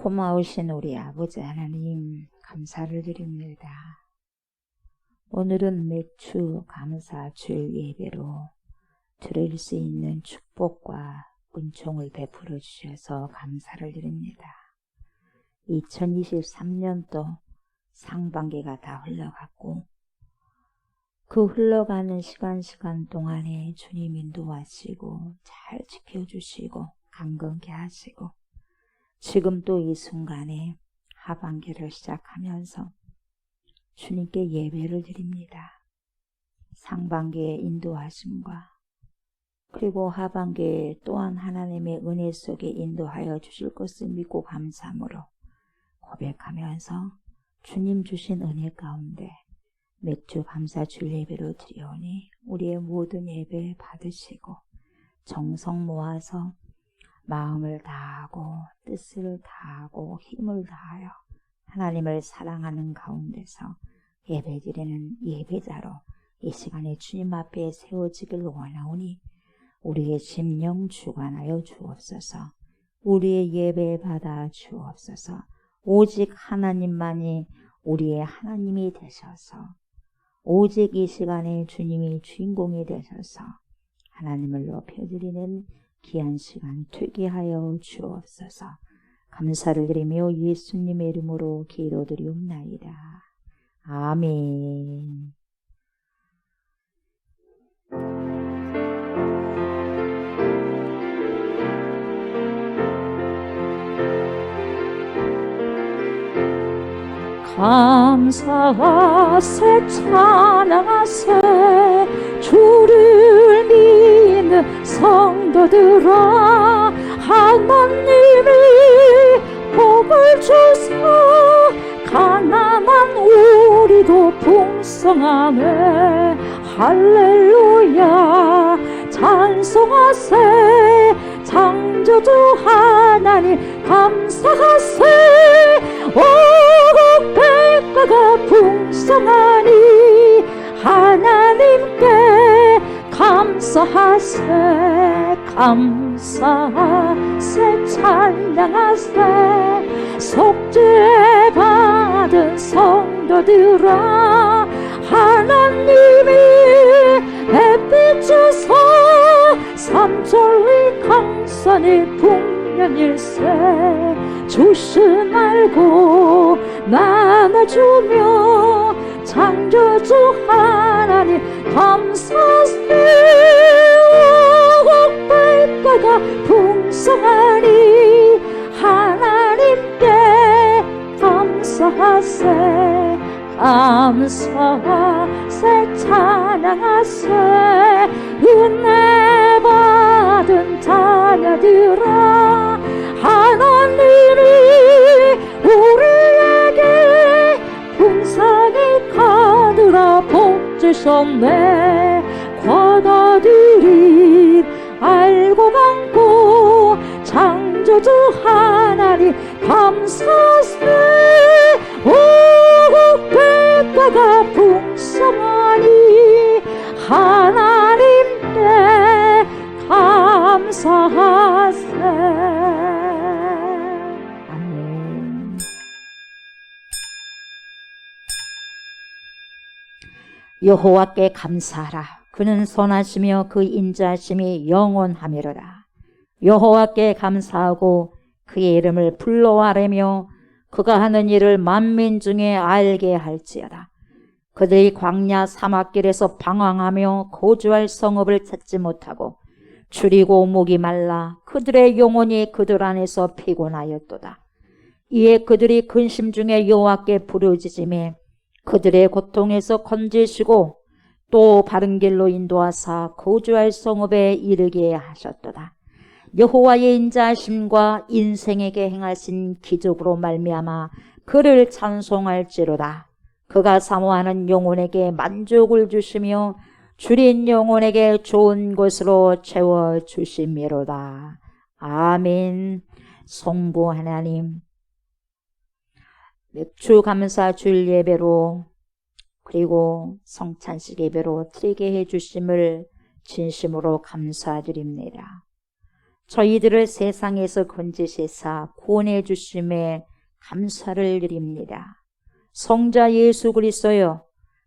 고마우신 우리 아버지 하나님 감사를 드립니다. 오늘은 맥주 감사 주일 예배로 드릴 수 있는 축복과 은총을 베풀어 주셔서 감사를 드립니다. 2023년도 상반기가 다 흘러갔고 그 흘러가는 시간 동안에 주님 인도하시고 잘 지켜주시고 강건케 하시고 지금 또 이 순간에 하반기를 시작하면서 주님께 예배를 드립니다. 상반기의 인도하심과 그리고 하반기에 또한 하나님의 은혜 속에 인도하여 주실 것을 믿고 감사함으로 고백하면서 주님 주신 은혜 가운데 맥주 감사 주일 예배로 드리오니 우리의 모든 예배 받으시고 정성 모아서 마음을 다하고 뜻을 다하고 힘을 다하여 하나님을 사랑하는 가운데서 예배드리는 예배자로 이 시간에 주님 앞에 세워지길 원하오니 우리의 심령 주관하여 주옵소서. 우리의 예배 받아 주옵소서. 오직 하나님만이 우리의 하나님이 되셔서 오직 이 시간에 주님이 주인공이 되셔서 하나님을 높여드리는 귀한 시간 되게 하여 주옵소서. 감사를 드리며 예수님의 이름으로 기도드리옵나이다. 아멘. 감사하세 찬양하세 주를 믿는 성도들아 하나님이 복을 주사 가난한 우리도 풍성하네 할렐루야 찬송하세 창조주 하나님 감사하세 백과가 풍성하니 하나님께 감사하세 감사하세 찬양하세 속죄 받은 성도들아 하나님이 햇빛 주사 삼천리 강산이 풍년일세 주신 알고 나눠주며 창조주 하나님 감사하세 백과가 풍성하니 하나님께 감사하세 감사하세 찬양하세 은혜 받은 자녀들아 하나님이 우리에게 풍성히 가득하 복 주셨네 과다들이 알고 감고 창조주 하나님 감사하세 백과가 풍성하니 하나님께 감사하세. 아멘. 여호와께 감사하라. 그는 선하시며 그 인자하심이 영원하미로다. 여호와께 감사하고 그의 이름을 불러아뢰며 그가 하는 일을 만민 중에 알게 할지어다. 그들이 광야 사막길에서 방황하며 거주할 성읍을 찾지 못하고 줄이고 목이 말라 그들의 영혼이 그들 안에서 피곤하였도다. 이에 그들이 근심 중에 여호와께 부르짖으매 그들의 고통에서 건지시고 또 바른 길로 인도하사 거주할 성읍에 이르게 하셨도다. 여호와의 인자하심과 인생에게 행하신 기적으로 말미암아 그를 찬송할지로다. 그가 사모하는 영혼에게 만족을 주시며 줄인 영혼에게 좋은 것으로 채워주심이로다. 아멘. 성부 하나님, 맥주 감사 주일 예배로 그리고 성찬식 예배로 드리게 해주심을 진심으로 감사드립니다. 저희들을 세상에서 건지시사 구원해 주심에 감사를 드립니다. 성자 예수 그리스도여,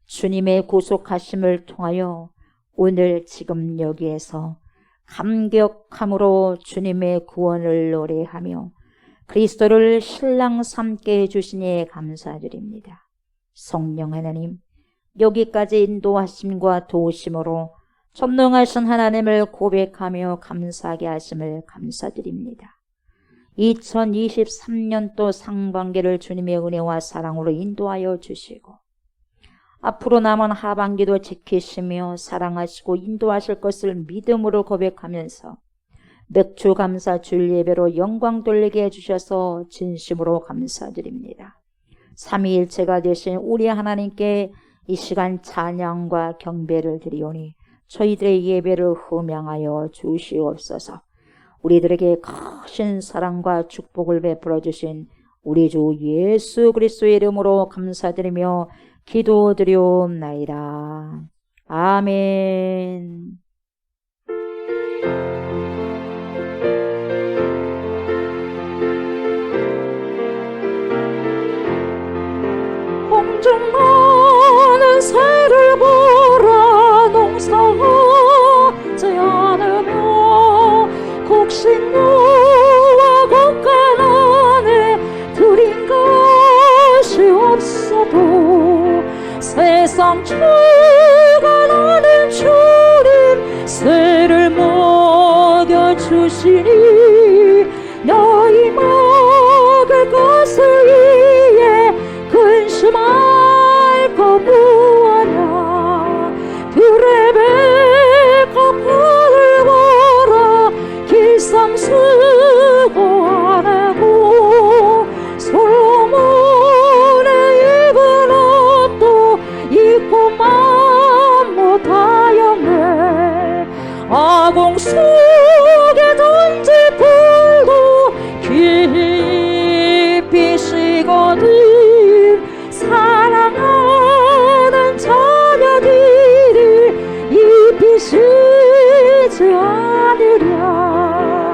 주님의 구속하심을 통하여 오늘 지금 여기에서 감격함으로 주님의 구원을 노래하며 그리스도를 신랑 삼게 해주시니 감사드립니다. 성령 하나님, 여기까지 인도하심과 도우심으로 전능하신 하나님을 고백하며 감사하게 하심을 감사드립니다. 2023년도 상반기를 주님의 은혜와 사랑으로 인도하여 주시고 앞으로 남은 하반기도 지키시며 사랑하시고 인도하실 것을 믿음으로 고백하면서 맥주 감사 주일 예배로 영광 돌리게 해주셔서 진심으로 감사드립니다. 삼위일체가 되신 우리 하나님께 이 시간 찬양과 경배를 드리오니 저희들의 예배를 흠양하여 주시옵소서. 우리들에게 크신 사랑과 축복을 베풀어 주신 우리 주 예수 그리스도의 이름으로 감사드리며 기도드리옵나이다. 아멘. 공중나는 새를 보라. 농사하지 않으며 곡식노와 곡간 안에 들인 것이 없어도 세상 출간하는 주님 새를 먹여주시니 너희 먹을 것을 위해 근심할 것 무엇냐. 들의 배가 풀을 보라. 길상 수고 안 하고 솔로몬의 입은 옷도 입고만 못하였네. 아공 속에 던질 풀도 깊이 쉬거든 사랑하는 자녀들이 입이 쉬지 않으랴.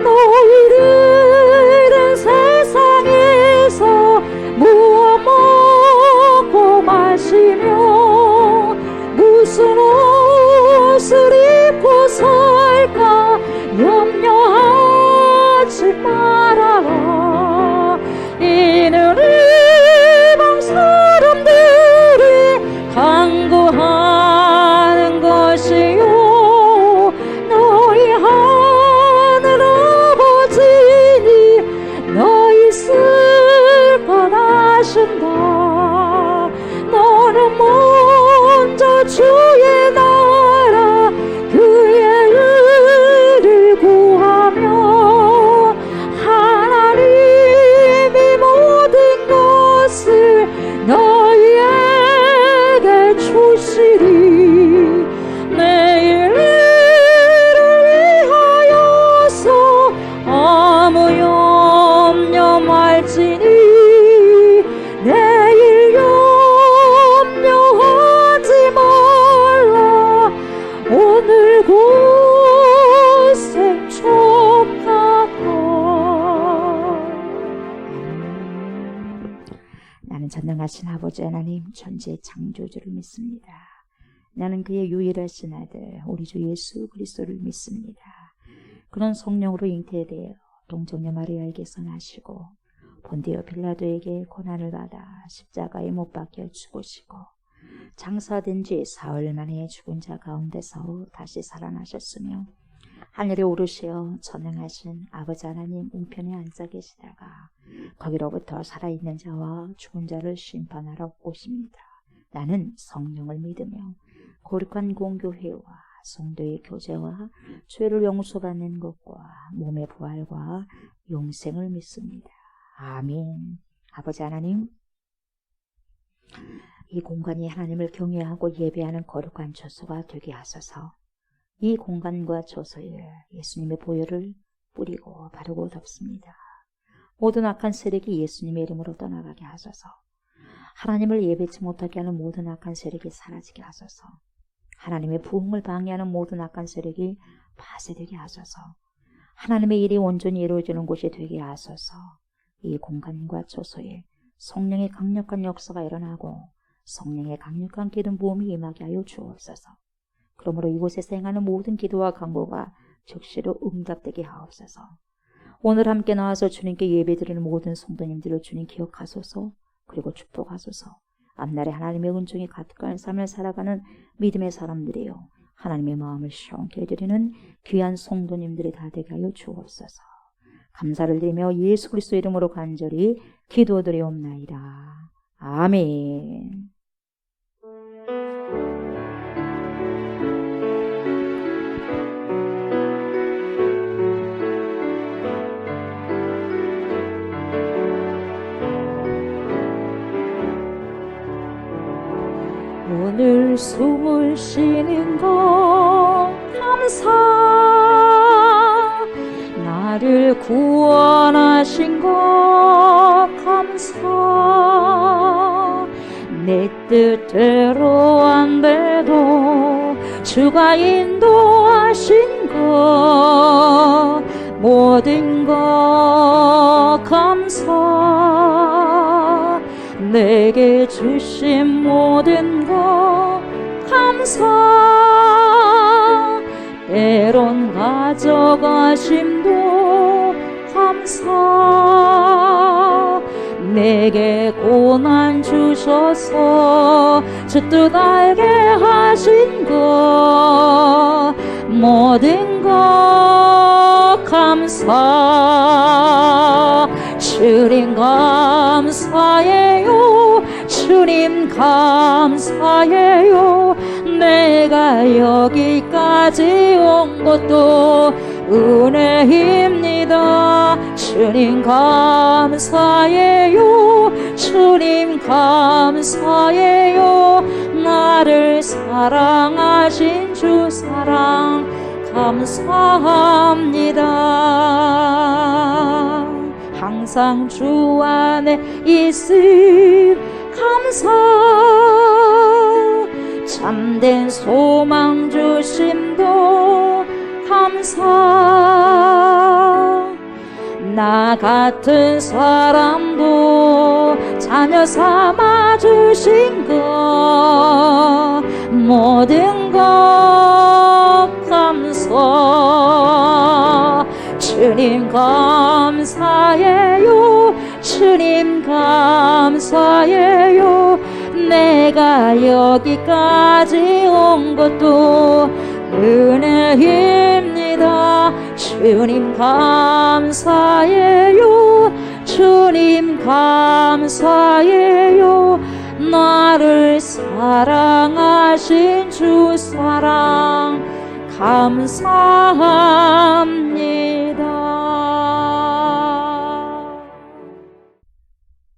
너희들은 세상에서 무엇 먹고 마시며 무슨 옷을 입고 살까 염려하지 말아라. 이는 이방 사람들이 간구하는 것이요 너희 하늘 아버지니 너희 쓸 것 아신다. 너는 먼저 주의 나라 그의 의를 구하며 하나님이 모든 것을 너희에게 주시리. 내일 일을 위하여서 아무 염려 말지니 내일 염려하지 말라. 오늘 고생 좁다고. 나는 전능하신 아버지 하나님 천지의 창조주를 믿습니다. 나는 그의 유일하신 아들 우리 주 예수 그리스도를 믿습니다. 그는 성령으로 잉태되어 동정녀 마리아에게서 나시고 본디오 빌라도에게 고난을 받아 십자가에 못 박혀 죽으시고 장사된 지 사흘 만에 죽은 자 가운데서 다시 살아나셨으며 하늘에 오르시어 전능하신 아버지 하나님 우편에 앉아 계시다가 거기로부터 살아있는 자와 죽은 자를 심판하러 오십니다. 나는 성령을 믿으며 거룩한 공교회와 성도의 교제와 죄를 용서받는 것과 몸의 부활과 영생을 믿습니다. 아멘. 아버지 하나님, 이 공간이 하나님을 경외하고 예배하는 거룩한 처소가 되게 하소서. 이 공간과 처소에 예수님의 보혈을 뿌리고 바르고 덮습니다. 모든 악한 세력이 예수님의 이름으로 떠나가게 하소서. 하나님을 예배치 못하게 하는 모든 악한 세력이 사라지게 하소서. 하나님의 부흥을 방해하는 모든 악한 세력이 파쇄되게 하소서. 하나님의 일이 온전히 이루어지는 곳이 되게 하소서. 이 공간과 처소에 성령의 강력한 역사가 일어나고 성령의 강력한 기름 부음이 임하게 하여 주옵소서. 그러므로 이곳에서 행하는 모든 기도와 간구가 즉시로 응답되게 하옵소서. 오늘 함께 나와서 주님께 예배드리는 모든 성도님들을 주님 기억하소서. 그리고 축복하소서. 앞날에 하나님의 은총이 가득한 삶을 살아가는 믿음의 사람들이요, 하나님의 마음을 시원케 해드리는 귀한 성도님들이 다 되게 하여 주옵소서. 감사를 드리며 예수 그리스도 이름으로 간절히 기도드리옵나이다. 아멘. 오늘 숨을 쉬는 것 감사, 나를 구원하신 것 감사, 내 뜻대로 안 돼도 주가 인도하신 것 모든 것 감사, 내게 주신 모든 것 감사, 때론 가져가심도 감사, 내게 고난 주셔서 주 뜻 알게 하신 것 모든 것 감사, 주님 감사해요, 주님 감사해요. 내가 여기까지 온 것도 은혜입니다. 주님 감사해요, 주님 감사해요. 나를 사랑하신 주 사랑 감사합니다. 항상 주 안에 있음 감사, 참된 소망 주심도 감사, 나 같은 사람도 자녀 삼아 주신 것 모든 것 감사, 주님 감사해요, 주님 감사해요. 내가 여기까지 온 것도 은혜입니다. 주님 감사해요, 주님 감사해요. 나를 사랑하신 주 사랑 감사합니다.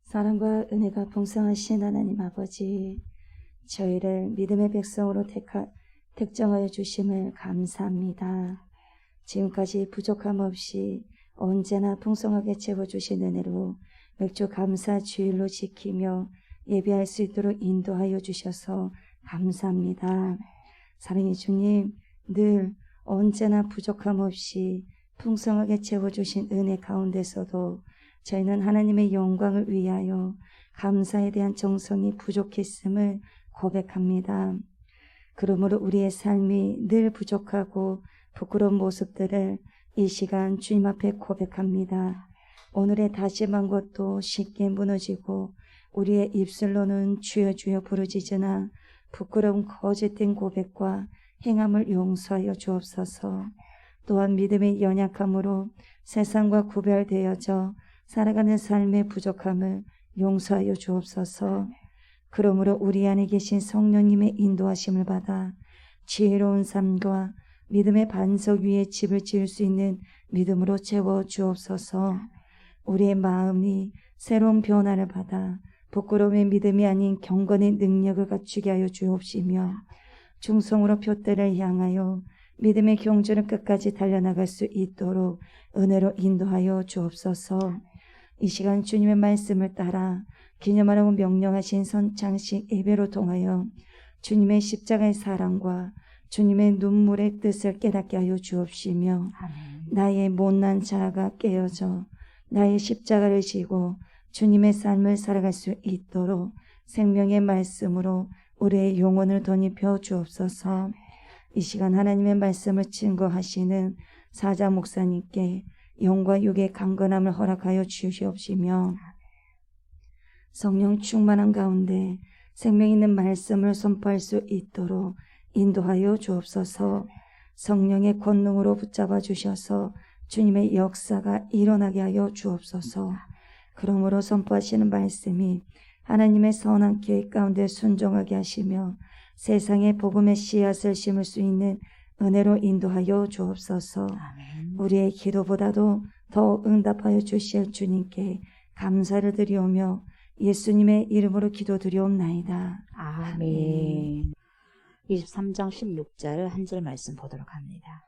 사랑과 은혜가 풍성하신 하나님 아버지, 저희를 믿음의 백성으로 특정하여 주심을 감사합니다. 지금까지 부족함 없이 언제나 풍성하게 채워주신 은혜로 맥주 감사 주일로 지키며 예배할 수 있도록 인도하여 주셔서 감사합니다. 사랑의 주님, 늘 언제나 부족함 없이 풍성하게 채워주신 은혜 가운데서도 저희는 하나님의 영광을 위하여 감사에 대한 정성이 부족했음을 고백합니다. 그러므로 우리의 삶이 늘 부족하고 부끄러운 모습들을 이 시간 주님 앞에 고백합니다. 오늘의 다짐한 것도 쉽게 무너지고 우리의 입술로는 주여 주여 부르짖으나 부끄러운 거짓된 고백과 행함을 용서하여 주옵소서. 또한 믿음의 연약함으로 세상과 구별되어져 살아가는 삶의 부족함을 용서하여 주옵소서. 그러므로 우리 안에 계신 성령님의 인도하심을 받아 지혜로운 삶과 믿음의 반석 위에 집을 지을 수 있는 믿음으로 채워 주옵소서. 우리의 마음이 새로운 변화를 받아 부끄러움의 믿음이 아닌 경건의 능력을 갖추게 하여 주옵시며 충성으로 표대를 향하여 믿음의 경주를 끝까지 달려나갈 수 있도록 은혜로 인도하여 주옵소서. 이 시간 주님의 말씀을 따라 기념하라고 명령하신 선창식 예배로 통하여 주님의 십자가의 사랑과 주님의 눈물의 뜻을 깨닫게 하여 주옵시며 아멘. 나의 못난 자아가 깨어져 나의 십자가를 지고 주님의 삶을 살아갈 수 있도록 생명의 말씀으로 우리의 영혼을 덧입혀 주옵소서. 이 시간 하나님의 말씀을 증거하시는 사자 목사님께 영과 육의 강건함을 허락하여 주시옵시며 성령 충만한 가운데 생명 있는 말씀을 선포할 수 있도록 인도하여 주옵소서. 성령의 권능으로 붙잡아 주셔서 주님의 역사가 일어나게 하여 주옵소서. 그러므로 선포하시는 말씀이 하나님의 선한 계획 가운데 순종하게 하시며 세상의 복음의 씨앗을 심을 수 있는 은혜로 인도하여 주옵소서. 아멘. 우리의 기도보다도 더 응답하여 주실 주님께 감사를 드리오며 예수님의 이름으로 기도드리옵나이다. 아멘. 23장 16절 한 절 말씀 보도록 합니다.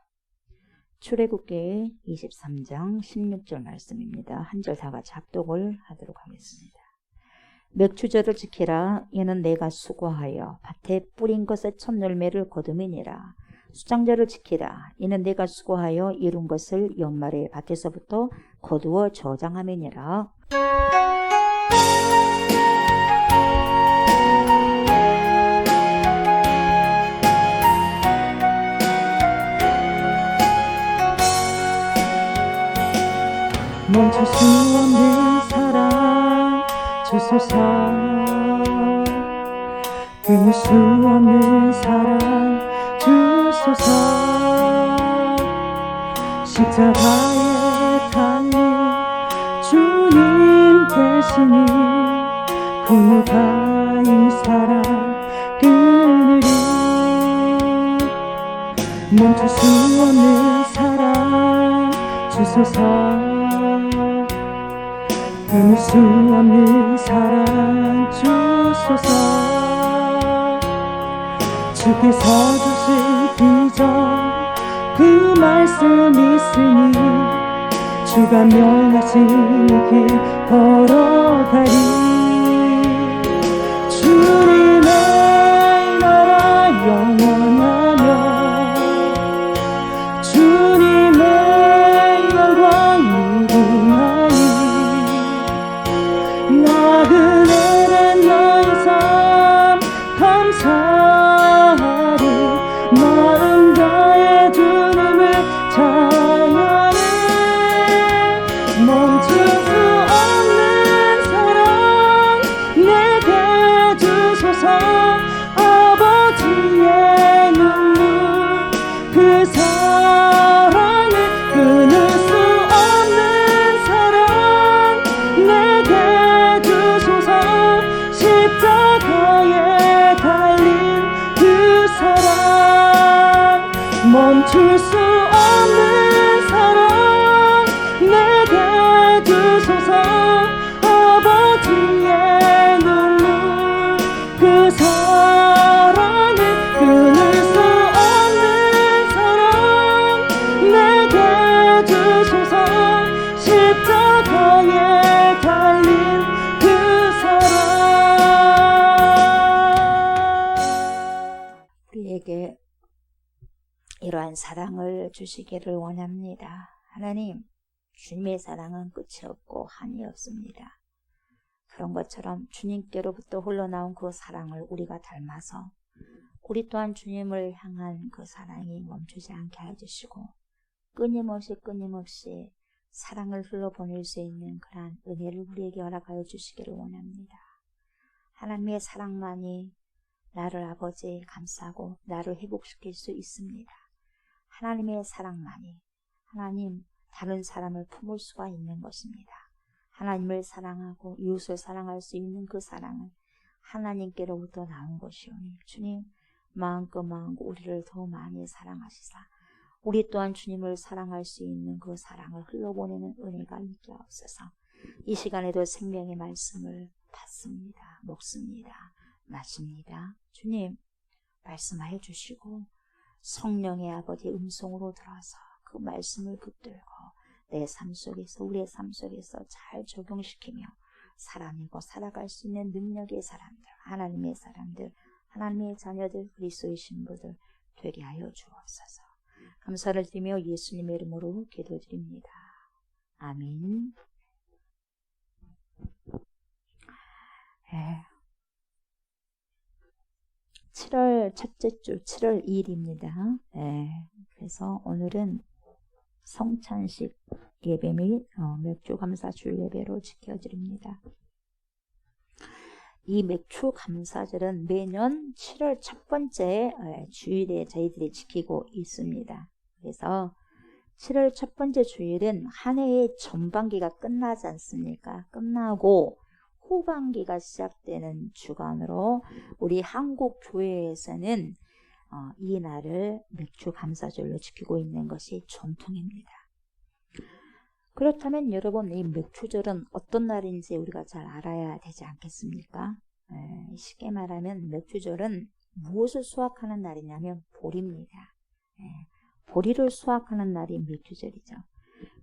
출애굽기 23장 16절 말씀입니다. 한 절 다 같이 합독을 하도록 하겠습니다. 맥추절을 지키라. 이는 내가 수고하여 밭에 뿌린 것의 첫 열매를 거두미니라. 수장절을 지키라. 이는 내가 수고하여 이룬 것을 연말에 밭에서부터 거두어 저장함이니라. 멈출 수 없는 사랑 주소서. 끊을 수 없는 사랑 주소서. 십자가에 달린 주님 대신이 그가 이 사랑 끊으리. 멈출 수 없는 사랑 주소서. 끊을 수 없는 사랑 주소서. 주께서 주신 비전 그 말씀 있으니 주가 명하신 길 걸어가리. 주님의 나라 영원하며 주님의 영광 무궁하니 나그네는 너의 삶 감사하리. 마음 다해 주님을 찬양해. 멈출 수 없는 사랑 내게 주소서. 아버지의 눈물 그 사랑을 끊을 수 없는 사랑 내게 주소서. 십자가에 달린 그 사랑 멈출 수 없는 사랑 내게 주소서. 아버지의 눈물 그 사랑을 끊을 수 없는 사랑 내게 주소서. 십자가에 달린 그 사랑. 우리에게 이러한 사랑을 주시기를 원합니다. 하나님, 주님의 사랑은 끝이 없고 한이 없습니다. 그런 것처럼 주님께로부터 흘러나온 그 사랑을 우리가 닮아서 우리 또한 주님을 향한 그 사랑이 멈추지 않게 해주시고 끊임없이 사랑을 흘러보낼 수 있는 그러한 은혜를 우리에게 허락하여 주시기를 원합니다. 하나님의 사랑만이 나를 아버지 감싸고 나를 회복시킬 수 있습니다. 하나님의 사랑만이 하나님 다른 사람을 품을 수가 있는 것입니다. 하나님을 사랑하고 이웃을 사랑할 수 있는 그 사랑은 하나님께로부터 나온 것이오니 주님 마음껏 우리를 더 많이 사랑하시사 우리 또한 주님을 사랑할 수 있는 그 사랑을 흘러보내는 은혜가 있게 하옵소서. 이 시간에도 생명의 말씀을 받습니다. 먹습니다. 마십니다. 주님 말씀하여 주시고 성령의 아버지 음성으로 들어서 그 말씀을 붙들고 내 삶 속에서 우리의 삶 속에서 잘 적용시키며 살아내고 살아갈 수 있는 능력의 사람들, 하나님의 사람들, 하나님의 자녀들, 그리스도의 신부들 되게 하여 주옵소서. 감사를 드리며 예수님의 이름으로 기도드립니다. 아멘. 7월 첫째 주 7월 2일입니다. 그래서 오늘은 성찬식 예배 및 맥주 감사 주일 예배로 지켜드립니다. 이 맥주 감사절은 매년 7월 첫 번째 주일에 저희들이 지키고 있습니다. 그래서 7월 첫 번째 주일은 한 해의 전반기가 끝나지 않습니까? 끝나고 후반기가 시작되는 주간으로 우리 한국 교회에서는 이 날을 맥주 감사절로 지키고 있는 것이 전통입니다. 그렇다면 여러분, 이 맥주절은 어떤 날인지 우리가 잘 알아야 되지 않겠습니까? 쉽게 말하면 맥주절은 무엇을 수확하는 날이냐면 보리입니다. 보리를 수확하는 날이 맥주절이죠.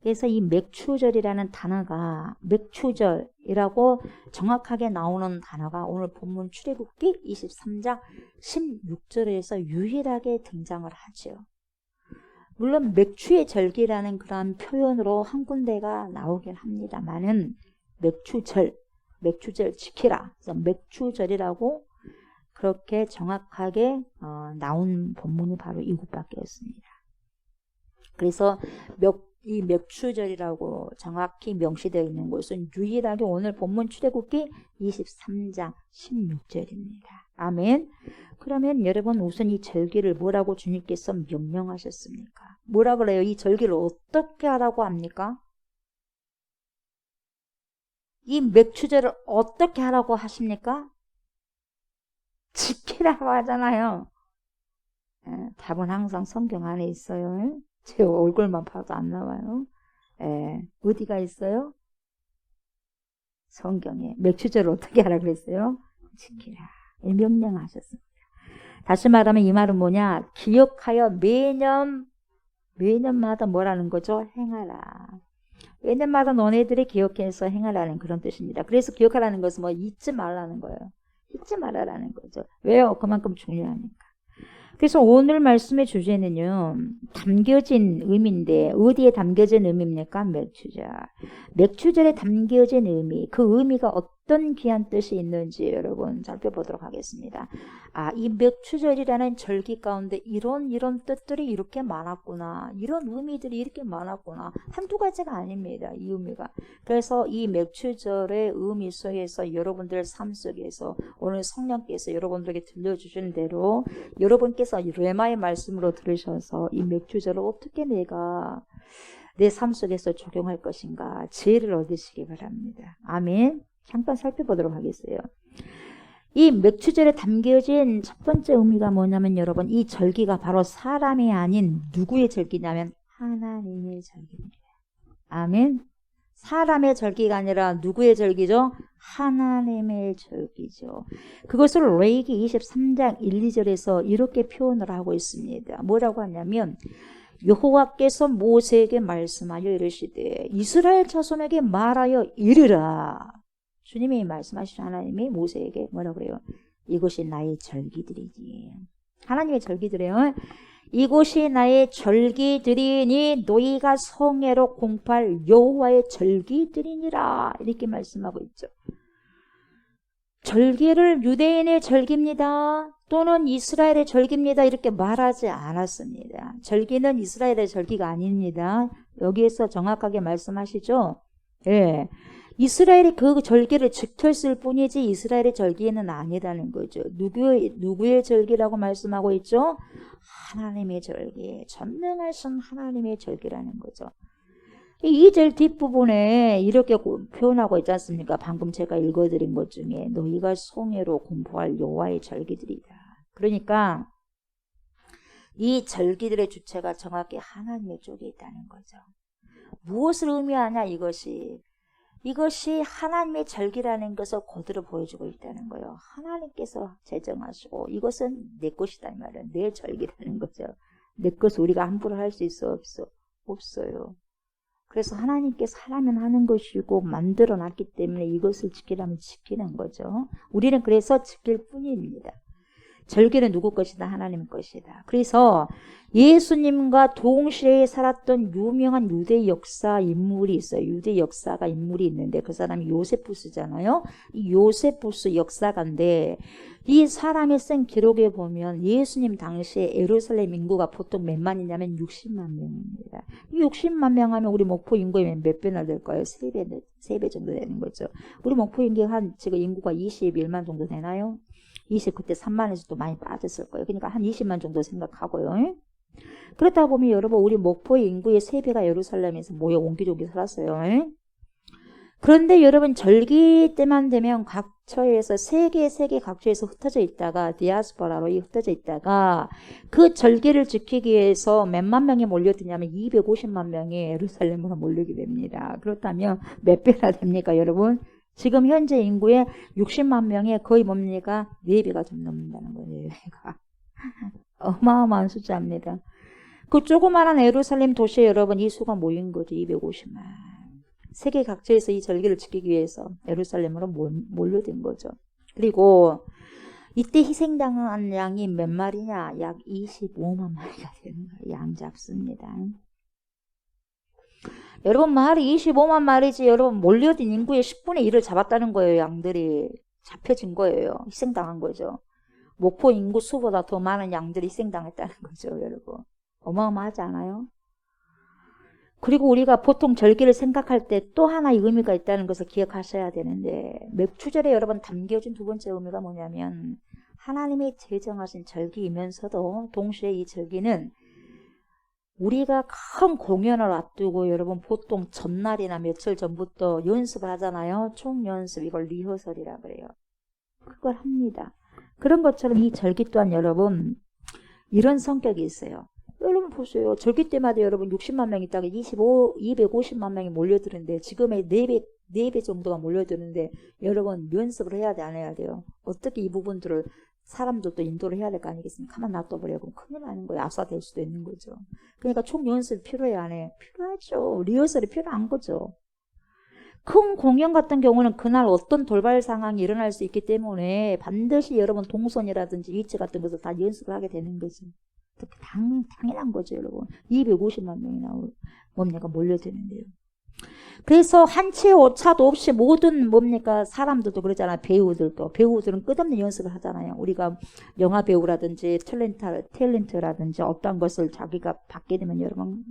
그래서 이 맥주절이라는 단어가 맥주절이라고 정확하게 나오는 단어가 오늘 본문 출애굽기 23장 16절에서 유일하게 등장을 하죠. 물론 맥주의 절기라는 그러한 표현으로 한 군데가 나오긴 합니다만은 맥주절 지키라. 그래서 맥주절이라고 그렇게 정확하게 나온 본문이 바로 이곳밖에 없습니다. 그래서 이 맥주절이라고 정확히 명시되어 있는 곳은 유일하게 오늘 본문 출애굽기 23장 16절입니다. 아멘. 그러면 여러분, 우선 이 절기를 뭐라고 주님께서 명령하셨습니까? 뭐라 그래요? 이 절기를 어떻게 하라고 합니까? 이 맥주절을 어떻게 하라고 하십니까? 지키라고 하잖아요. 답은 항상 성경 안에 있어요. 제 얼굴만 봐도 안 나와요. 어디가 있어요? 성경에. 맥주절을 어떻게 하라 그랬어요? 지키라. 명령하셨습니다. 다시 말하면 이 말은 뭐냐? 기억하여 매년마다 뭐라는 거죠? 행하라. 매년마다 너네들이 기억해서 행하라는 그런 뜻입니다. 그래서 기억하라는 것은 뭐 잊지 말라는 거예요. 잊지 말아라는 거죠. 왜요? 그만큼 중요하니까. 그래서 오늘 말씀의 주제는요, 담겨진 의미인데, 어디에 담겨진 의미입니까? 맥주절. 맥주절에 담겨진 의미, 그 의미가 어떤 귀한 뜻이 있는지 여러분 살펴보도록 하겠습니다. 이 맥주절이라는 절기 가운데 이런 뜻들이 이렇게 많았구나. 이런 의미들이 이렇게 많았구나. 한두 가지가 아닙니다. 이 의미가. 그래서 이 맥주절의 의미 속에서 여러분들 삶 속에서 오늘 성령께서 여러분들에게 들려주신 대로 여러분께서 레마의 말씀으로 들으셔서 이 맥주절을 어떻게 내가 내 삶 속에서 적용할 것인가 지혜를 얻으시기 바랍니다. 아멘. 잠깐 살펴보도록 하겠어요. 이 맥주절에 담겨진 첫 번째 의미가 뭐냐면 여러분, 이 절기가 바로 사람이 아닌 누구의 절기냐면 하나님의 절기입니다. 아멘. 사람의 절기가 아니라 누구의 절기죠? 하나님의 절기죠. 그것을 레위기 23장 1, 2절에서 이렇게 표현을 하고 있습니다. 뭐라고 하냐면 여호와께서 모세에게 말씀하여 이르시되 이스라엘 자손에게 말하여 이르라. 주님이 말씀하신 하나님이 모세에게 뭐라고 그래요? 이것이 나의 절기들이지. 하나님의 절기들이에요. 이곳이 나의 절기들이니 너희가 성회로 공포할 여호와의 절기들이니라. 이렇게 말씀하고 있죠. 절기를 유대인의 절기입니다. 또는 이스라엘의 절기입니다. 이렇게 말하지 않았습니다. 절기는 이스라엘의 절기가 아닙니다. 여기에서 정확하게 말씀하시죠. 예. 이스라엘이 그 절기를 지켰을 뿐이지 이스라엘의 절기는 아니라는 거죠. 누구의 절기라고 말씀하고 있죠? 하나님의 절기, 전능하신 하나님의 절기라는 거죠. 이 2절 뒷부분에 이렇게 표현하고 있지 않습니까? 방금 제가 읽어드린 것 중에 너희가 성회로 공포할 여호와의 절기들이다. 그러니까 이 절기들의 주체가 정확히 하나님의 쪽에 있다는 거죠. 무엇을 의미하냐 이것이 하나님의 절기라는 것을 그대로 보여주고 있다는 거예요. 하나님께서 제정하시고 이것은 내 것이다 이 말은 내 절기라는 거죠. 내 것을 우리가 함부로 할 수 있어 없어요. 그래서 하나님께서 하라면 하는 것이고 만들어 놨기 때문에 이것을 지키라면 지키는 거죠. 우리는 그래서 지킬 뿐입니다. 절기는 누구 것이다? 하나님 것이다. 그래서 예수님과 동시에 살았던 유명한 유대 역사 인물이 있어요. 유대 역사가 인물이 있는데 그 사람이 요세푸스잖아요. 이 요세푸스 역사가인데 이 사람이 쓴 기록에 보면 예수님 당시에 예루살렘 인구가 보통 몇 만이냐면 60만 명입니다. 60만 명 하면 우리 목포 인구의 몇 배나 될까요? 3배 정도 되는 거죠. 우리 목포 인구 지금 인구가 21만 정도 되나요? 그때 3만에서도 많이 빠졌을 거예요. 그러니까 한 20만 정도 생각하고요. 그렇다 보면 여러분 우리 목포의 인구의 3배가 예루살렘에서 모여 옹기종기 살았어요. 그런데 여러분 절기 때만 되면 각처에서 세계 각처에서 흩어져 있다가 디아스포라로 흩어져 있다가 그 절기를 지키기 위해서 몇만 명이 몰려드냐면 250만 명이 예루살렘으로 몰리게 됩니다. 그렇다면 몇 배나 됩니까 여러분? 지금 현재 인구의 60만 명에 거의 뭡니까? 4배가 좀 넘는다는 거예요. 어마어마한 숫자입니다. 그 조그마한 예루살렘 도시에 여러분 이 수가 모인 거죠. 250만. 세계 각지에서 이 절기를 지키기 위해서 예루살렘으로 몰려든 거죠. 그리고 이때 희생당한 양이 몇 마리냐? 약 25만 마리가 되는 거예요. 양 잡습니다. 여러분 말이 25만 마리지 여러분 몰려든 인구의 10분의 1을 잡았다는 거예요. 양들이 잡혀진 거예요. 희생당한 거죠. 목포 인구 수보다 더 많은 양들이 희생당했다는 거죠. 여러분 어마어마하지 않아요? 그리고 우리가 보통 절기를 생각할 때 또 하나의 의미가 있다는 것을 기억하셔야 되는데 맥추절에 여러분 담겨진 두 번째 의미가 뭐냐면 하나님이 제정하신 절기이면서도 동시에 이 절기는 우리가 큰 공연을 앞두고 여러분 보통 전날이나 며칠 전부터 연습을 하잖아요. 총연습, 이걸 리허설이라 그래요. 그걸 합니다. 그런 것처럼 이 절기 또한 여러분 이런 성격이 있어요. 여러분 보세요. 절기 때마다 여러분 60만 명 있다가 250만 명이 몰려드는데 지금의 4배 정도가 몰려드는데 여러분 연습을 해야 돼, 안 해야 돼요? 어떻게 이 부분들을 사람들도 인도를 해야 될 거 아니겠습니까? 가만 놔둬버려고 큰일 나는 거예요. 압사될 수도 있는 거죠. 그러니까 총 연습 필요해요, 안 해요? 필요하죠. 리허설이 필요한 거죠. 큰 공연 같은 경우는 그날 어떤 돌발 상황이 일어날 수 있기 때문에 반드시 여러분 동선이라든지 위치 같은 것을 다 연습을 하게 되는 거죠. 당연한 거죠, 여러분. 250만 명이나 뭡니까 몰려드는데요. 그래서 한치의 오차도 없이 모든 뭡니까 사람들도 그러잖아요. 배우들은 끝없는 연습을 하잖아요. 우리가 영화 배우라든지 탤런트라든지 어떤 것을 자기가 받게 되면 여러분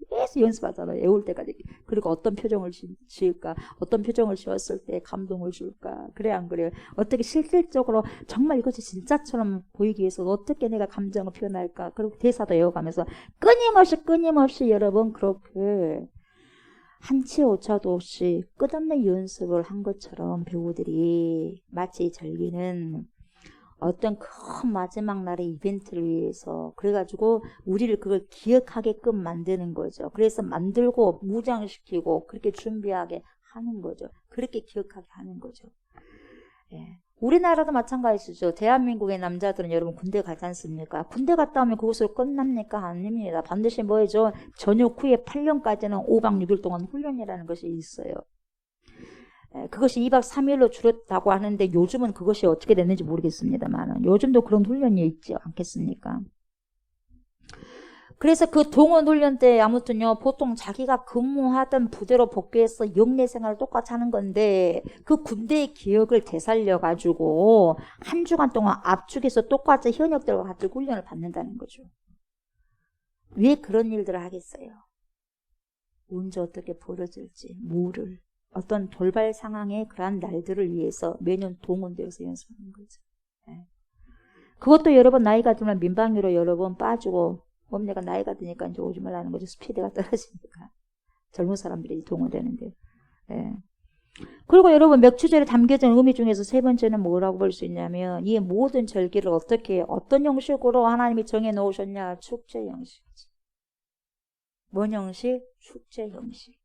계속 연습하잖아요. 애울 때까지. 그리고 어떤 표정을 지을까, 어떤 표정을 지었을 때 감동을 줄까, 그래 안 그래요? 어떻게 실질적으로 정말 이것이 진짜처럼 보이기 위해서 어떻게 내가 감정을 표현할까, 그리고 대사도 외워가면서 끊임없이 여러분 그렇게 한치 오차도 없이 끝없는 연습을 한 것처럼 배우들이 마치 절기는 어떤 큰 마지막 날의 이벤트를 위해서 그래가지고 우리를 그걸 기억하게끔 만드는 거죠. 그래서 만들고 무장시키고 그렇게 준비하게 하는 거죠. 그렇게 기억하게 하는 거죠. 예. 우리나라도 마찬가지죠. 대한민국의 남자들은 여러분 군대 가지 않습니까? 군대 갔다 오면 그것으로 끝납니까? 아닙니다. 반드시 뭐죠? 전역 후에 8년까지는 5박 6일 동안 훈련이라는 것이 있어요. 그것이 2박 3일로 줄었다고 하는데 요즘은 그것이 어떻게 됐는지 모르겠습니다만 요즘도 그런 훈련이 있지 않겠습니까? 그래서 그 동원 훈련 때 아무튼요 보통 자기가 근무하던 부대로 복귀해서 영내 생활을 똑같이 하는 건데 그 군대의 기억을 되살려 가지고 한 주간 동안 앞쪽에서 똑같이 현역들과 같이 훈련을 받는다는 거죠. 왜 그런 일들을 하겠어요? 언제 어떻게 벌어질지 모를 어떤 돌발 상황의 그러한 날들을 위해서 매년 동원되어서 연습하는 거죠. 네. 그것도 여러분 나이가 들면 민방위로 여러분 빠지고 뭡니까 나이가 드니까 이제 오줌을 나는 거죠. 스피드가 떨어지니까 젊은 사람들이 동원되는데. 네. 그리고 여러분 맥추절에 담겨진 의미 중에서 세 번째는 뭐라고 볼 수 있냐면 이 모든 절기를 어떤 형식으로 하나님이 정해 놓으셨냐? 축제 형식이지. 뭔 형식? 축제 형식.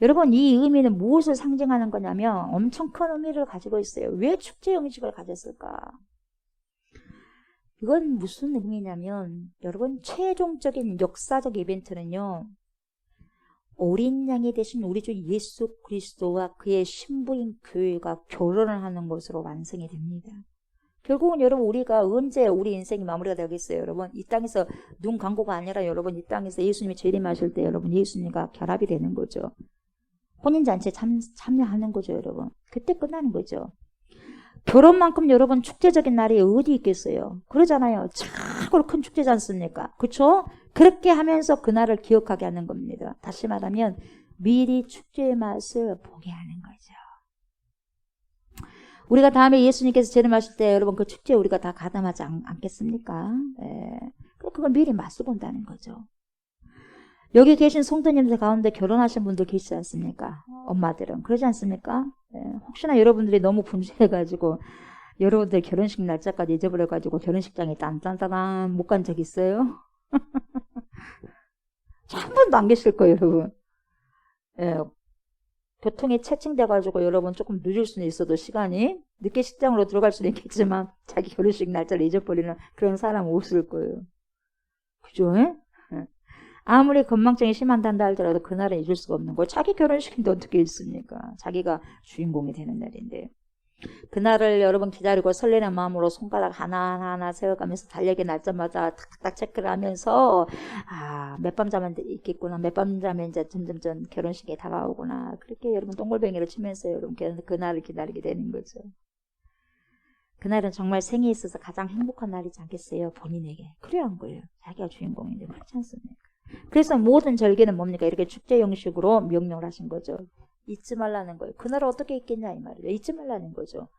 여러분 이 의미는 무엇을 상징하는 거냐면 엄청 큰 의미를 가지고 있어요. 왜 축제 형식을 가졌을까? 이건 무슨 의미냐면 여러분 최종적인 역사적 이벤트는요. 어린 양이 되신 우리 주 예수 그리스도와 그의 신부인 교회가 결혼을 하는 것으로 완성이 됩니다. 결국은 여러분 우리가 언제 우리 인생이 마무리가 되겠어요? 여러분 이 땅에서 눈 감고가 아니라 여러분 이 땅에서 예수님이 재림하실 때 여러분 예수님과 결합이 되는 거죠. 혼인잔치에 참여하는 거죠. 여러분 그때 끝나는 거죠. 결혼만큼 여러분 축제적인 날이 어디 있겠어요? 그러잖아요. 참으로 큰 축제지 않습니까? 그렇죠? 그렇게 하면서 그날을 기억하게 하는 겁니다. 다시 말하면 미리 축제의 맛을 보게 하는 거죠. 우리가 다음에 예수님께서 재림하실 때 여러분 그 축제에 우리가 다 가담하지 않겠습니까? 예. 그걸 미리 맛을 본다는 거죠. 여기 계신 성도님들 가운데 결혼하신 분들 계시지 않습니까? 엄마들은 그러지 않습니까? 예. 혹시나 여러분들이 너무 분주해가지고 여러분들 결혼식 날짜까지 잊어버려가지고 결혼식장에 딴딴딴 못 간 적 있어요? 한 번도 안 계실 거예요, 여러분. 예. 교통이 체증돼가지고 여러분 조금 늦을 수는 있어도 시간이 늦게 식장으로 들어갈 수는 있겠지만 자기 결혼식 날짜를 잊어버리는 그런 사람 없을 거예요. 그죠? 예? 아무리 건망증이 심한단다 할지라도 그날은 잊을 수가 없는 거예요. 자기 결혼식인데 어떻게 있습니까? 자기가 주인공이 되는 날인데. 그날을 여러분 기다리고 설레는 마음으로 손가락 하나하나 세워가면서 달력의 날짜마다 탁탁 체크를 하면서 몇 밤 자면 있겠구나. 몇 밤 자면 이제 점점 결혼식이 다가오구나. 그렇게 여러분 동글뱅이를 치면서 여러분 그날을 기다리게 되는 거죠. 그날은 정말 생에 있어서 가장 행복한 날이지 않겠어요? 본인에게. 그래야 한 거예요. 자기가 주인공인데 그렇지 않습니까? 그래서 모든 절기는 뭡니까? 이렇게 축제 형식으로 명령을 하신 거죠. 잊지 말라는 거예요. 그날을 어떻게 잊겠냐 이 말이에요. 잊지 말라는 거죠.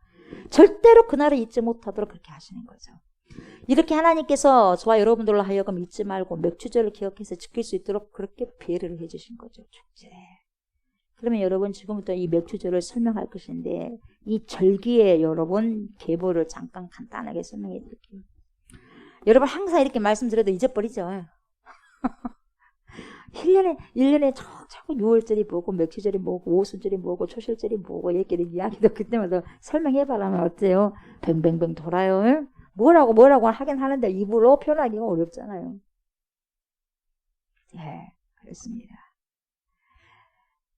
절대로 그날을 잊지 못하도록 그렇게 하시는 거죠. 이렇게 하나님께서 저와 여러분들로 하여금 잊지 말고 맥주절을 기억해서 지킬 수 있도록 그렇게 배려를 해주신 거죠. 축제. 그러면 여러분 지금부터 이 맥주절을 설명할 것인데 이 절기의 여러분 계보를 잠깐 간단하게 설명해 드릴게요. 여러분 항상 이렇게 말씀드려도 잊어버리죠. 1년에 자꾸 6월절이 뭐고 맥주절이 뭐고 오순절이 뭐고 초실절이 뭐고 얘기를 이야기도 그때마다 설명해봐라면 어때요? 뱅뱅뱅 돌아요. 뭐라고 하긴 하는데 입으로 표현하기가 어렵잖아요. 네, 그렇습니다.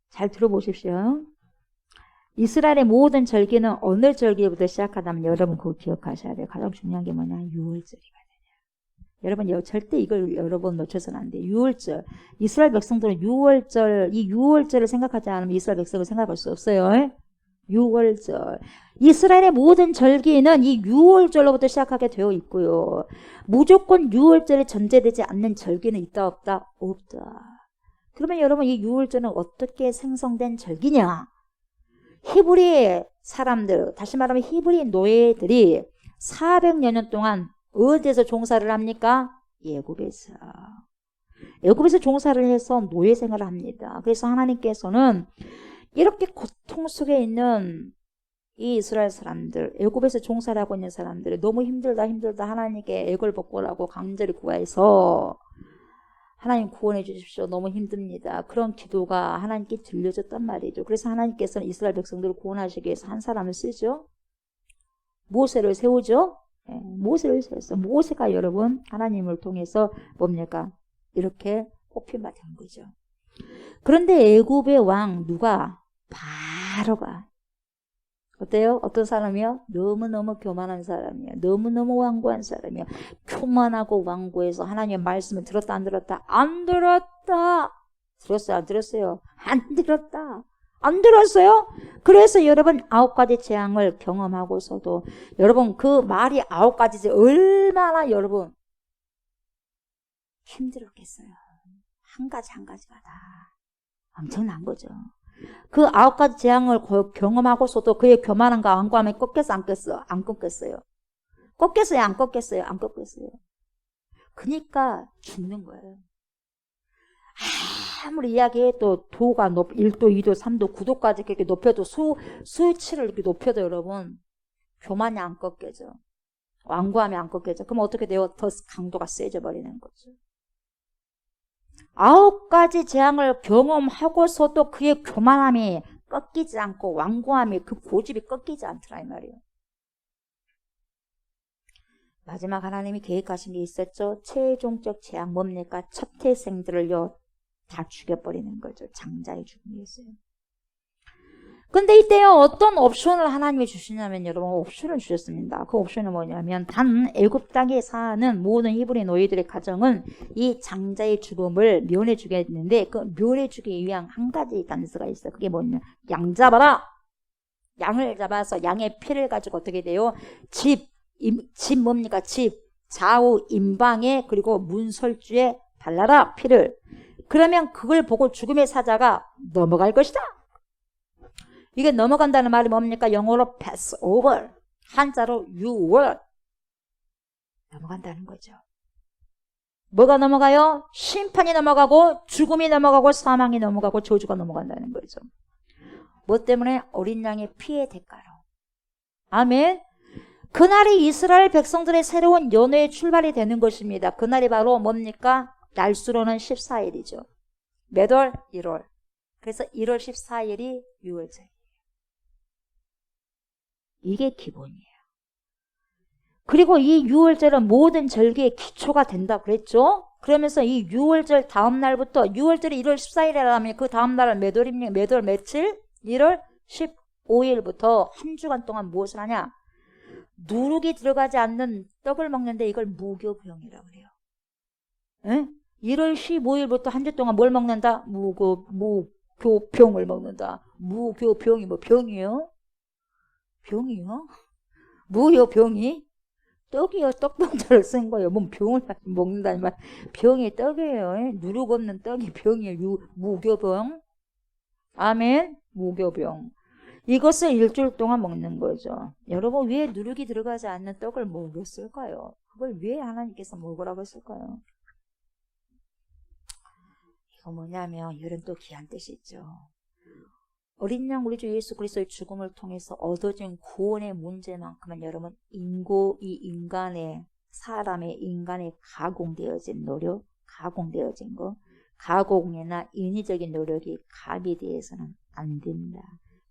잘 들어보십시오. 이스라엘의 모든 절기는 어느 절기부터 시작하다면 여러분 그거 기억하셔야 돼요. 가장 중요한 게 뭐냐? 6월절이거든요. 여러분 절대 이걸 여러분 놓쳐서는 안 돼요. 6월절. 이스라엘 백성들은 6월절, 이 6월절을 생각하지 않으면 이스라엘 백성을 생각할 수 없어요. 6월절. 이스라엘의 모든 절기는 이 6월절로부터 시작하게 되어 있고요. 무조건 6월절에 전제되지 않는 절기는 있다 없다? 없다. 그러면 여러분 이 6월절은 어떻게 생성된 절기냐? 히브리 사람들, 다시 말하면 히브리 노예들이 400여 년 동안 어디에서 종사를 합니까? 애굽에서. 애굽에서 종사를 해서 노예 생활을 합니다. 그래서 하나님께서는 이렇게 고통 속에 있는 이 이스라엘 사람들, 애굽에서 종사를 하고 있는 사람들이 너무 힘들다 하나님께 애걸 복구라고 간절히 구해서 하나님 구원해 주십시오. 너무 힘듭니다. 그런 기도가 하나님께 들려졌단 말이죠. 그래서 하나님께서는 이스라엘 백성들을 구원하시기 위해서 한 사람을 쓰죠. 모세를 세우죠. 네, 모세를 세웠어. 모세가 여러분 하나님을 통해서 뭡니까? 이렇게 뽑힌 바 된 거죠. 그런데 애굽의 왕 누가? 바로가. 어때요? 어떤 사람이요? 너무너무 교만한 사람이에요. 너무너무 완고한 사람이에요. 교만하고 완고해서 하나님의 말씀을 들었다 안 들었다? 안 들었다. 들었어요? 안 들었어요? 안 들었다. 안 들었어요? 그래서 여러분 9가지 재앙을 경험하고서도 여러분 그 말이 9가지지 얼마나 여러분 힘들었겠어요. 한 가지가 다 엄청난 거죠. 그 9가지 재앙을 경험하고서도 그의 교만함과 완고함이 꺾였어 안 꺾였어? 안 꺾였어요. 꺾였어요? 안 꺾였어요? 안 꺾였어요. 그러니까 죽는 거예요. 아무리 이야기해도 도가 1도, 2도, 3도, 9도까지 이렇게 높여도 수치를 이렇게 높여도 여러분 교만이 안 꺾여져. 완고함이 안 꺾여져. 그럼 어떻게 돼요? 더 강도가 세져 버리는 거죠. 9가지 재앙을 경험하고서도 그의 교만함이 꺾이지 않고 완고함이 그 고집이 꺾이지 않더라 이 말이에요. 마지막 하나님이 계획하신 게 있었죠. 최종적 재앙 뭡니까? 첫 태생들을요 다 죽여버리는 거죠. 장자의 죽음이었어요. 근데 이때요, 어떤 옵션을 하나님이 주시냐면, 여러분, 옵션을 주셨습니다. 그 옵션은 뭐냐면, 단 애굽 땅에 사는 모든 히브리 노예들의 가정은 이 장자의 죽음을 면해주게 했는데, 그 면해주기 위한 한 가지 단서가 있어요. 그게 뭐냐? 양 잡아라! 양을 잡아서 양의 피를 가지고 어떻게 돼요? 집 뭡니까? 집, 좌우, 임방에, 그리고 문설주에 발라라, 피를. 그러면 그걸 보고 죽음의 사자가 넘어갈 것이다. 이게 넘어간다는 말이 뭡니까? 영어로 pass over, 한자로 you will. 넘어간다는 거죠. 뭐가 넘어가요? 심판이 넘어가고 죽음이 넘어가고 사망이 넘어가고 저주가 넘어간다는 거죠. 뭐 때문에? 어린 양의 피의 대가로. 아멘. 그날이 이스라엘 백성들의 새로운 연회의 출발이 되는 것입니다. 그날이 바로 뭡니까? 날수로는 14일이죠. 몇 월? 1월. 그래서 1월 14일이 유월절. 이게 기본이에요. 그리고 이 유월절은 모든 절기의 기초가 된다 그랬죠? 그러면서 이 유월절 다음 날부터, 유월절이 1월 14일이라면 그 다음 날은 몇 월입니까? 몇 월 며칠? 1월 15일부터 한 주간 동안 무엇을 하냐? 누룩이 들어가지 않는 떡을 먹는데 이걸 무교병이라고 그래요. 에? 1월 15일부터 한 주 동안 뭘 먹는다? 무교병을 먹는다. 무교병이 뭐 병이요? 병이요? 뭐요 병이? 떡이요. 떡봉자를 쓴 거예요. 뭔 병을 먹는다는 말. 병이 떡이에요. 누룩 없는 떡이 병이에요. 무교병. 아멘. 무교병. 이것을 일주일 동안 먹는 거죠. 여러분, 왜 누룩이 들어가지 않는 떡을 먹였을까요? 그걸 왜 하나님께서 먹으라고 했을까요? 이거 뭐냐면 이런 또 귀한 뜻이 있죠. 어린 양 우리 주 예수 그리스도의 죽음을 통해서 얻어진 구원의 문제만큼은 여러분, 이 인간의, 사람의 인간의 가공되어진 노력, 가공되어진 거, 가공이나 인위적인 노력이 가미되어서는 안 된다.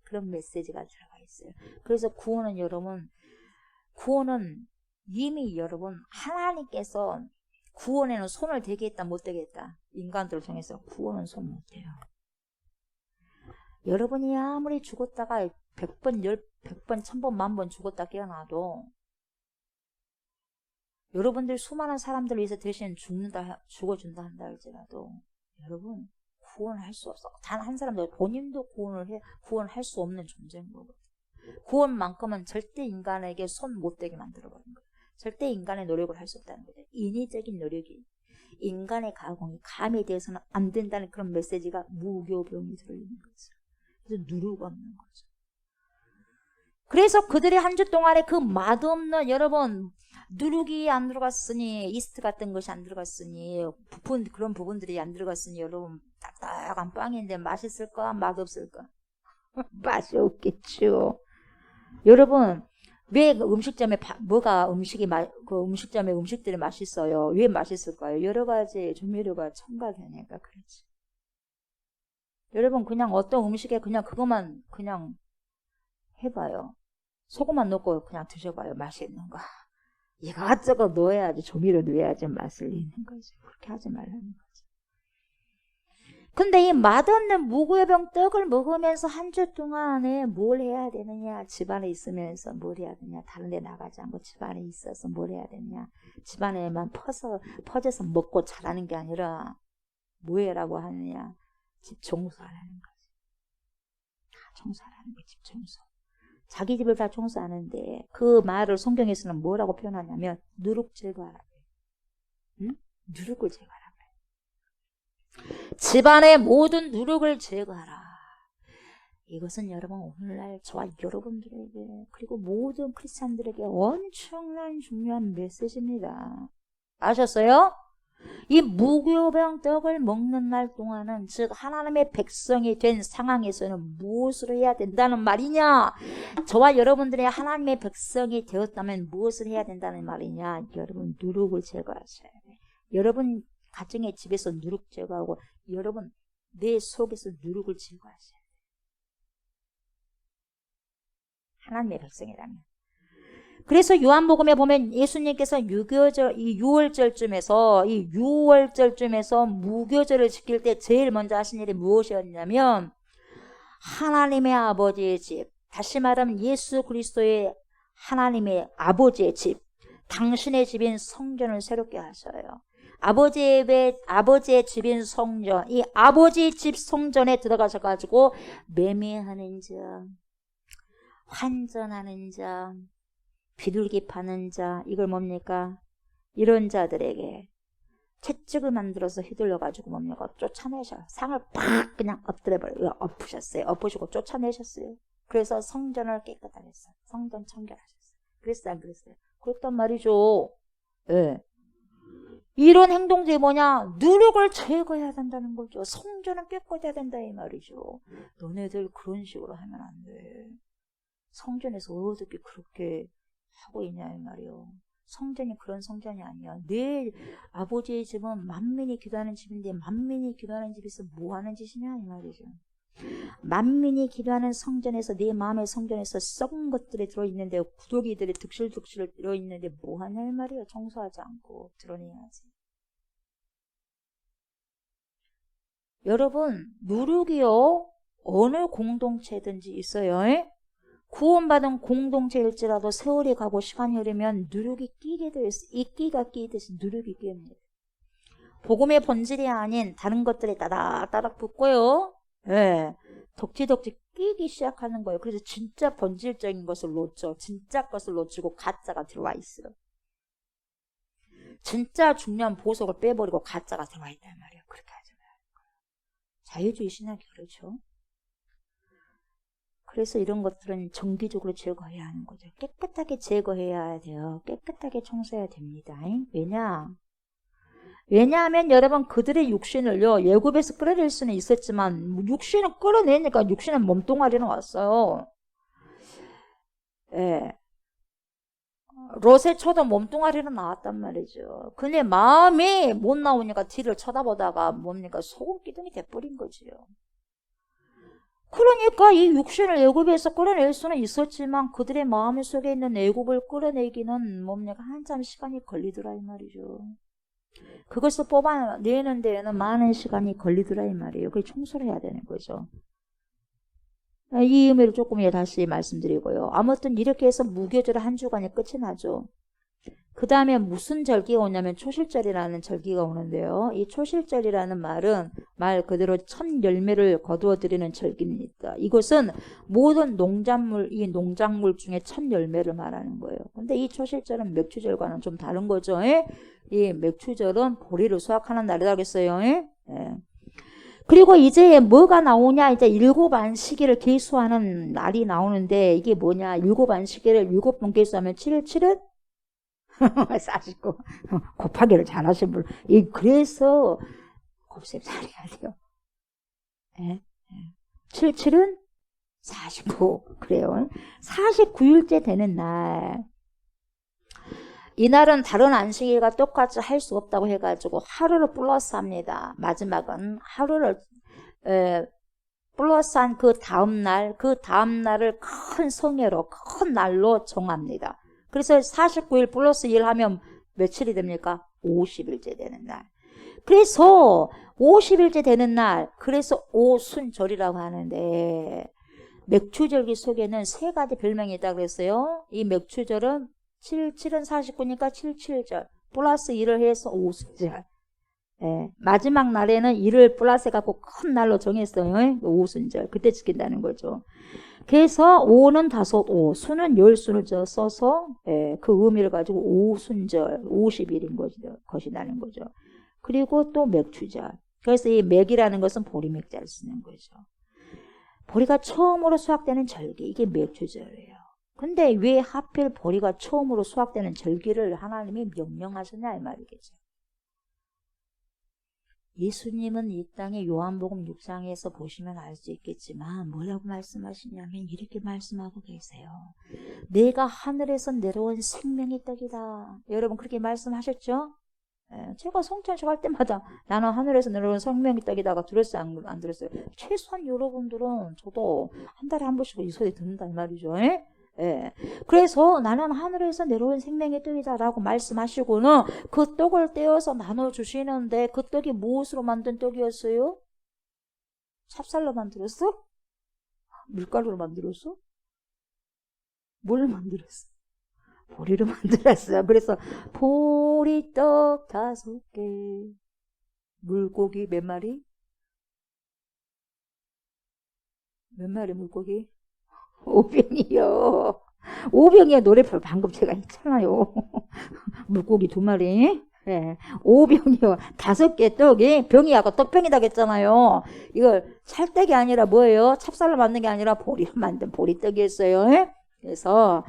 그런 메시지가 들어가 있어요. 그래서 구원은 여러분, 구원은 이미 여러분, 하나님께서 구원에는 손을 대겠다, 못 대겠다. 인간들을 통해서 구원은 손 못 대요. 여러분이 아무리 죽었다가 100번, 100번, 1000번, 10,000번 죽었다 깨어나도 여러분들 수많은 사람들을 위해서 대신 죽어준다 한다 할지라도 여러분 구원할 수 없어. 단 한 사람도 본인도 구원할 수 없는 존재인 거거든요. 구원만큼은 절대 인간에게 손 못 대게 만들어버린 거예요. 절대 인간의 노력을 할 수 없다는 거죠. 인위적인 노력이 인간의 가공이 감에 대해서는 안 된다는 그런 메시지가 무교병이 들어있는 거죠. 그래서 누룩 없는 거죠. 그래서 그들이 한 주 동안에 그 맛없는 여러분 누룩이 안 들어갔으니 이스트 같은 것이 안 들어갔으니 그런 부분들이 안 들어갔으니 여러분 딱딱한 빵인데 맛있을까? 맛없을까? 맛이 없겠죠. 여러분 왜 음식점에 그 음식점에 음식들이 맛있어요? 왜 맛있을까요? 여러 가지 조미료가 첨가되니까 그렇지. 여러분 그냥 어떤 음식에 그냥 그것만 그냥 해봐요. 소금만 넣고 그냥 드셔봐요. 맛있는 거. 이것저것 넣어야지, 조미료 넣어야지 맛을 내는 거죠. 그렇게 하지 말라는 거죠. 근데 이 맛없는 무교병 떡을 먹으면서 한 주 동안에 뭘 해야 되느냐? 집안에 있으면서 뭘 해야 되냐? 다른 데 나가지 않고 집안에 있어서 뭘 해야 되냐? 집안에만 퍼져서 먹고 자라는 게 아니라 뭐 해라고 하느냐? 집 청소하라는 거지. 다 청소하라는 거지, 집 청소. 자기 집을 다 청소하는데 그 말을 성경에서는 뭐라고 표현하냐면 누룩 제거하라. 응? 누룩을 제거하라. 집안의 모든 누룩을 제거하라. 이것은 여러분 오늘날 저와 여러분들에게 그리고 모든 크리스찬들에게 엄청난 중요한 메시지입니다. 아셨어요? 이 무교병 떡을 먹는 날 동안은 즉 하나님의 백성이 된 상황에서는 무엇을 해야 된다는 말이냐? 저와 여러분들이 하나님의 백성이 되었다면 무엇을 해야 된다는 말이냐? 여러분 누룩을 제거하셔야 돼요. 여러분 가정의 집에서 누룩 제거하고 여러분 내 속에서 누룩을 제거하셔야 돼요. 하나님의 백성이라면. 그래서 요한복음에 보면 예수님께서 이 6월절쯤에서 무교절을 지킬 때 제일 먼저 하신 일이 무엇이었냐면 하나님의 아버지의 집, 다시 말하면 예수 그리스도의 하나님의 아버지의 집, 당신의 집인 성전을 새롭게 하셔요. 아버지의 집인 성전, 이 아버지 집 성전에 들어가셔가지고 매매하는 자, 환전하는 자, 비둘기 파는 자, 이걸 뭡니까? 이런 자들에게 채찍을 만들어서 휘둘러가지고 뭡니까? 쫓아내셔. 상을 팍 그냥 엎으셨어요. 엎으시고 쫓아내셨어요. 그래서 성전을 깨끗하게 했어요. 성전 청결하셨어요. 그랬어요, 안 그랬어요? 그랬단 말이죠. 예. 이런 행동들이 뭐냐? 누룩을 제거해야 된다는 거죠. 성전은 깨끗해야 된다 이 말이죠. 너네들 그런 식으로 하면 안 돼. 성전에서 어떻게 그렇게 하고 있냐 이 말이요. 성전이 그런 성전이 아니야. 내 아버지의 집은 만민이 기도하는 집인데 만민이 기도하는 집에서 뭐 하는 짓이냐 이 말이죠. 만민이 기도하는 성전에서 내 마음의 성전에서 썩은 것들이 들어있는데 구더기들이 득실득실 들어있는데 뭐 하냐 이 말이야. 청소하지 않고 드러내야지. 여러분 누룩이요 어느 공동체든지 있어요. 구원받은 공동체일지라도 세월이 가고 시간이 흐르면 누룩이 끼게 돼 있어. 이 끼가 끼듯이 누룩이 끼입니다. 복음의 본질이 아닌 다른 것들이 따닥따닥 붙고요. 예, 덕지덕지 끼기 시작하는 거예요. 그래서 진짜 본질적인 것을 놓죠. 진짜 것을 놓치고 가짜가 들어와 있어요. 진짜 중요한 보석을 빼버리고 가짜가 들어와 있단 말이에요. 그렇게 하지 말고. 자유주의 신학이 그렇죠. 그래서 이런 것들은 정기적으로 제거해야 하는 거죠. 깨끗하게 제거해야 돼요. 깨끗하게 청소해야 됩니다. 왜냐하면 여러분 그들의 육신을요 예굽에서 끌어낼 수는 있었지만 육신을 끌어내니까 육신은 몸뚱아리는 왔어요. 예. 롯의 초도 몸뚱아리는 나왔단 말이죠. 근데 마음이 못 나오니까 뒤를 쳐다보다가 뭡니까 소금 기둥이 돼버린 거지요. 그러니까 이 육신을 애굽에서 끌어낼 수는 있었지만 그들의 마음 속에 있는 애굽을 끌어내기는 뭡니까 한참 시간이 걸리더라 이 말이죠. 그것을 뽑아내는 데에는 많은 시간이 걸리더라 이 말이에요. 그게 청소를 해야 되는 거죠. 이 의미를 조금 다시 말씀드리고요. 아무튼 이렇게 해서 무교절 한 주간이 끝이 나죠. 그 다음에 무슨 절기가 오냐면 초실절이라는 절기가 오는데요. 이 초실절이라는 말은 말 그대로 첫 열매를 거두어 드리는 절기입니다. 이것은 모든 이 농작물 중에 첫 열매를 말하는 거예요. 근데 이 초실절은 맥추절과는 좀 다른 거죠. 이 맥추절은 보리를 수확하는 날이라고 했어요. 예. 그리고 이제 뭐가 나오냐? 이제 일곱 안식일을 계수하는 날이 나오는데 이게 뭐냐? 일곱 안식일을 7번 계수하면 7일 7은 49 곱하기를 잘하신 분. 그래서 곱셈 잘해야 돼요. 7, 7은 49 그래요. 49일째 되는 날. 이날은 다른 안식일과 똑같이 할 수 없다고 해가지고 하루를 플러스합니다. 마지막은 하루를 플러스한 그 다음날을 큰 성회로 큰 날로 정합니다. 그래서 49일 플러스 1 하면 며칠이 됩니까? 50일째 되는 날. 그래서 50일째 되는 날, 그래서 오순절이라고 하는데 맥추절기 속에는 3가지 별명이 있다고 그랬어요. 이 맥추절은 7은 49니까 77절 플러스 1을 해서 오순절. 마지막 날에는 1을 플러스 해갖고 큰 날로 정했어요. 오순절. 그때 지킨다는 거죠. 그래서 5는 5, 수는 10수를 써서 그 의미를 가지고 오순절, 50일인 것이라는 거죠. 그리고 또 맥추절. 그래서 이 맥이라는 것은 보리맥자를 쓰는 거죠. 보리가 처음으로 수확되는 절기, 이게 맥추절이에요. 근데 왜 하필 보리가 처음으로 수확되는 절기를 하나님이 명령하셨냐 이 말이겠죠. 예수님은 이 땅에 요한복음 6장에서 보시면 알 수 있겠지만 뭐라고 말씀하시냐면 이렇게 말씀하고 계세요. 내가 하늘에서 내려온 생명의 떡이다. 여러분 그렇게 말씀하셨죠? 제가 성찬식 할 때마다 나는 하늘에서 내려온 생명의 떡이다가 들었어요? 안 들었어요? 최소한 여러분들은 저도 한 달에 한 번씩 이 소리 듣는단 말이죠. 그래서 나는 하늘에서 내려온 생명의 떡이다라고 말씀하시고는 그 떡을 떼어서 나눠주시는데 그 떡이 무엇으로 만든 떡이었어요? 찹쌀로 만들었어? 밀가루로 만들었어? 뭘 만들었어? 보리로 만들었어요. 그래서 보리떡 5개, 물고기 몇 마리? 몇 마리 물고기? 5병이요. 5병이야. 노래 방금 제가 했잖아요. 물고기 2마리. 네. 5병이요. 5개 떡이, 병이 아까 떡병이라고 했잖아요. 이걸 찰떡이 아니라 뭐예요? 찹쌀로 만든 게 아니라 보리로 만든 보리떡이었어요. 네? 그래서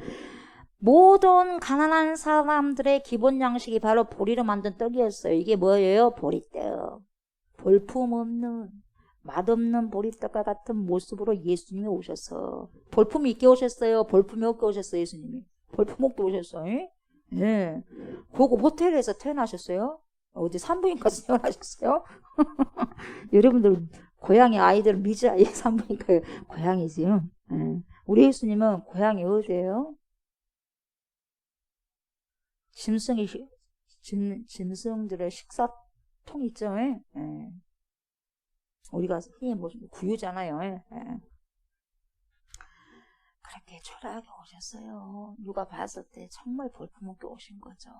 모든 가난한 사람들의 기본 양식이 바로 보리로 만든 떡이었어요. 이게 뭐예요? 보리떡. 볼품없는, 맛없는 보리떡과 같은 모습으로 예수님이 오셔서, 볼품이 있게 오셨어요? 볼품이 없게 오셨어요? 예수님이? 볼품 없게 오셨어요. 예. 고급 호텔에서 태어나셨어요? 어디 산부인과에서 태어나셨어요? 여러분들 고향의 아이들 미즈아이 산부인과 고향이지요. 예. 우리 예수님은 고향이 어디예요? 짐승들의 식사통 있죠. 예. 우리가 흔히 뭐 구유잖아요. 예. 그렇게 초라하게 오셨어요. 누가 봤을 때 정말 볼품없게 오신 거죠.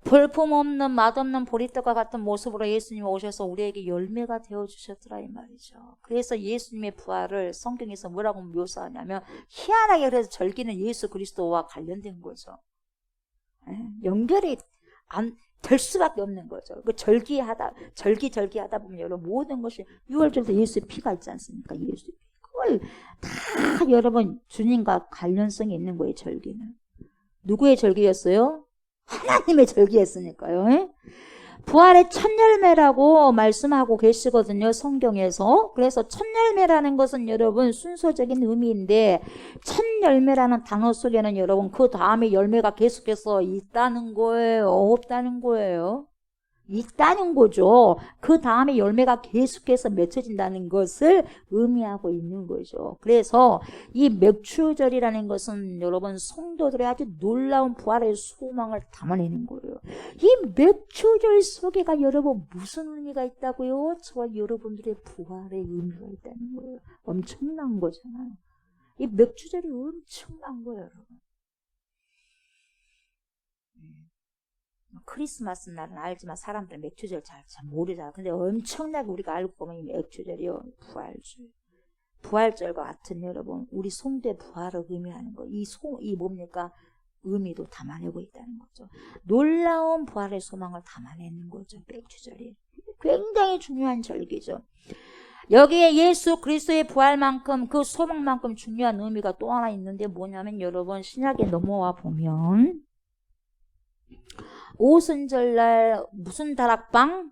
볼품없는 맛없는 보리떡과 같은 모습으로 예수님이 오셔서 우리에게 열매가 되어주셨더라 이 말이죠. 그래서 예수님의 부활을 성경에서 뭐라고 묘사하냐면 희한하게 그래서 절기는 예수 그리스도와 관련된 거죠. 연결이 안 될 수밖에 없는 거죠. 그 절기하다 보면 여러분 모든 것이 6월절도 예수의 피가 있지 않습니까? 예수의 피. 그걸 다 여러분 주님과 관련성이 있는 거예요. 절기는. 누구의 절기였어요? 하나님의 절기였으니까요. 에? 부활의 첫 열매라고 말씀하고 계시거든요. 성경에서. 그래서 첫 열매라는 것은 여러분 순서적인 의미인데 첫 열매라는 단어 속에는 여러분 그 다음에 열매가 계속해서 있다는 거예요? 없다는 거예요? 있다는 거죠. 그 다음에 열매가 계속해서 맺혀진다는 것을 의미하고 있는 거죠. 그래서 이 맥추절이라는 것은 여러분 성도들의 아주 놀라운 부활의 소망을 담아내는 거예요. 이 맥추절 속에가 여러분 무슨 의미가 있다고요? 저와 여러분들의 부활의 의미가 있다는 거예요. 엄청난 거잖아요. 이 맥추절이 엄청난 거예요, 여러분. 크리스마스 날은 알지만 사람들 맥주절 잘 모르잖아. 근데 엄청나게 우리가 알고 보면 이 맥주절이요. 부활절과 같은 여러분, 우리 성도의 부활을 의미하는 거. 이 뭡니까? 의미도 담아내고 있다는 거죠. 놀라운 부활의 소망을 담아내는 거죠. 맥주절이. 굉장히 중요한 절기죠. 여기에 예수 그리스도의 부활만큼 그 소망만큼 중요한 의미가 또 하나 있는데 뭐냐면 여러분 신약에 넘어와 보면 오순절날 무슨 다락방?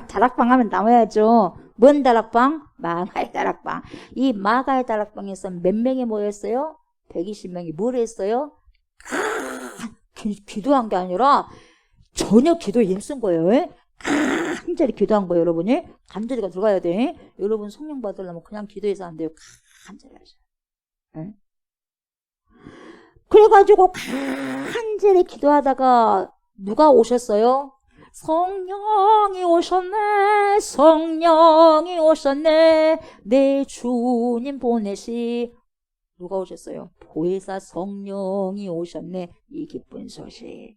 다락방 하면 나와야죠. 뭔 다락방? 마가의 다락방. 이 마가의 다락방에서 몇 명이 모였어요? 120명이 뭘 했어요? 기도한 게 아니라 전혀 기도에 힘쓴 거예요. 간절히 기도한 거예요, 여러분이. 간절히가 들어가야 돼. 여러분 성령 받으려면 그냥 기도해서 안 돼요. 간절히 하셔. 그래가지고 간절히 기도하다가 누가 오셨어요? 성령이 오셨네. 성령이 오셨네. 내 주님 보내시. 누가 오셨어요? 보혜사 성령이 오셨네. 이 기쁜 소식.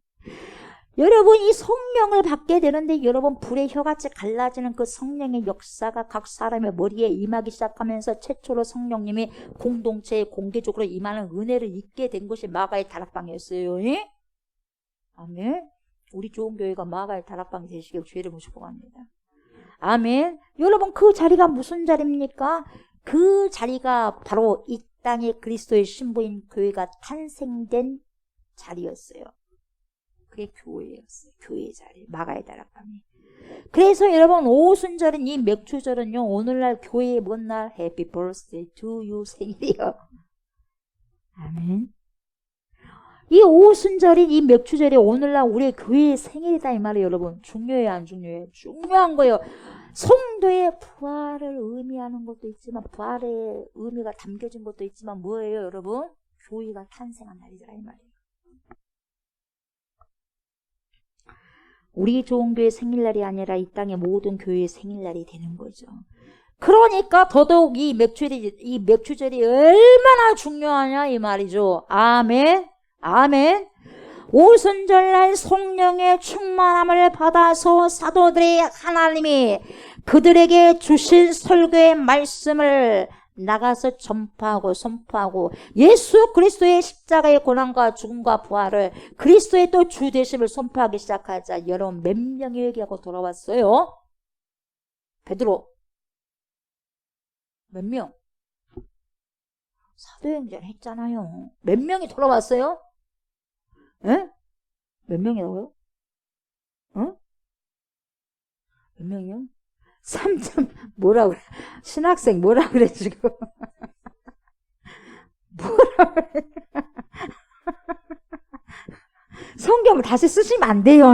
여러분 이 성령을 받게 되는데 여러분 불의 혀같이 갈라지는 그 성령의 역사가 각 사람의 머리에 임하기 시작하면서 최초로 성령님이 공동체에 공개적으로 임하는 은혜를 입게 된 것이 마가의 다락방이었어요. 예? 아멘. 우리 좋은 교회가 마가의 다락방이 되시길 주의를 축복합니다. 아멘. 여러분 그 자리가 무슨 자리입니까? 그 자리가 바로 이 땅에 그리스도의 신부인 교회가 탄생된 자리였어요. 그게 교회였어요. 교회 자리. 마가의 다락방이. 그래서 여러분 오순절은 이 맥주절은요. 오늘날 교회의 뭔 날? Happy birthday to you 생일이요. 아멘. 이 오순절인 이 맥주절이 오늘날 우리 교회의 생일이다 이 말이에요. 여러분 중요해요 안 중요해요? 중요한 거예요. 성도의 부활을 의미하는 것도 있지만 부활의 의미가 담겨진 것도 있지만 뭐예요 여러분? 교회가 탄생한 날이다 이 말이에요. 우리 좋은 교회 생일날이 아니라 이 땅의 모든 교회의 생일날이 되는 거죠. 그러니까 더더욱 이 맥추절이 얼마나 중요하냐 이 말이죠. 아멘. 아멘. 오순절날 성령의 충만함을 받아서 사도들이 하나님이 그들에게 주신 설교의 말씀을 나가서 전파하고 선포하고 예수 그리스도의 십자가의 고난과 죽음과 부활을 그리스도의 또 주 되심을 선포하기 시작하자 여러분 몇 명이 회개하고 돌아왔어요? 베드로 몇 명? 사도행전 했잖아요. 몇 명이 돌아왔어요? 에? 몇 명이라고요? 어? 몇 명이요? 3점 뭐라 그래? 신학생 뭐라 그래 지금? 뭐라 그래? 성경을 다시 쓰시면 안 돼요.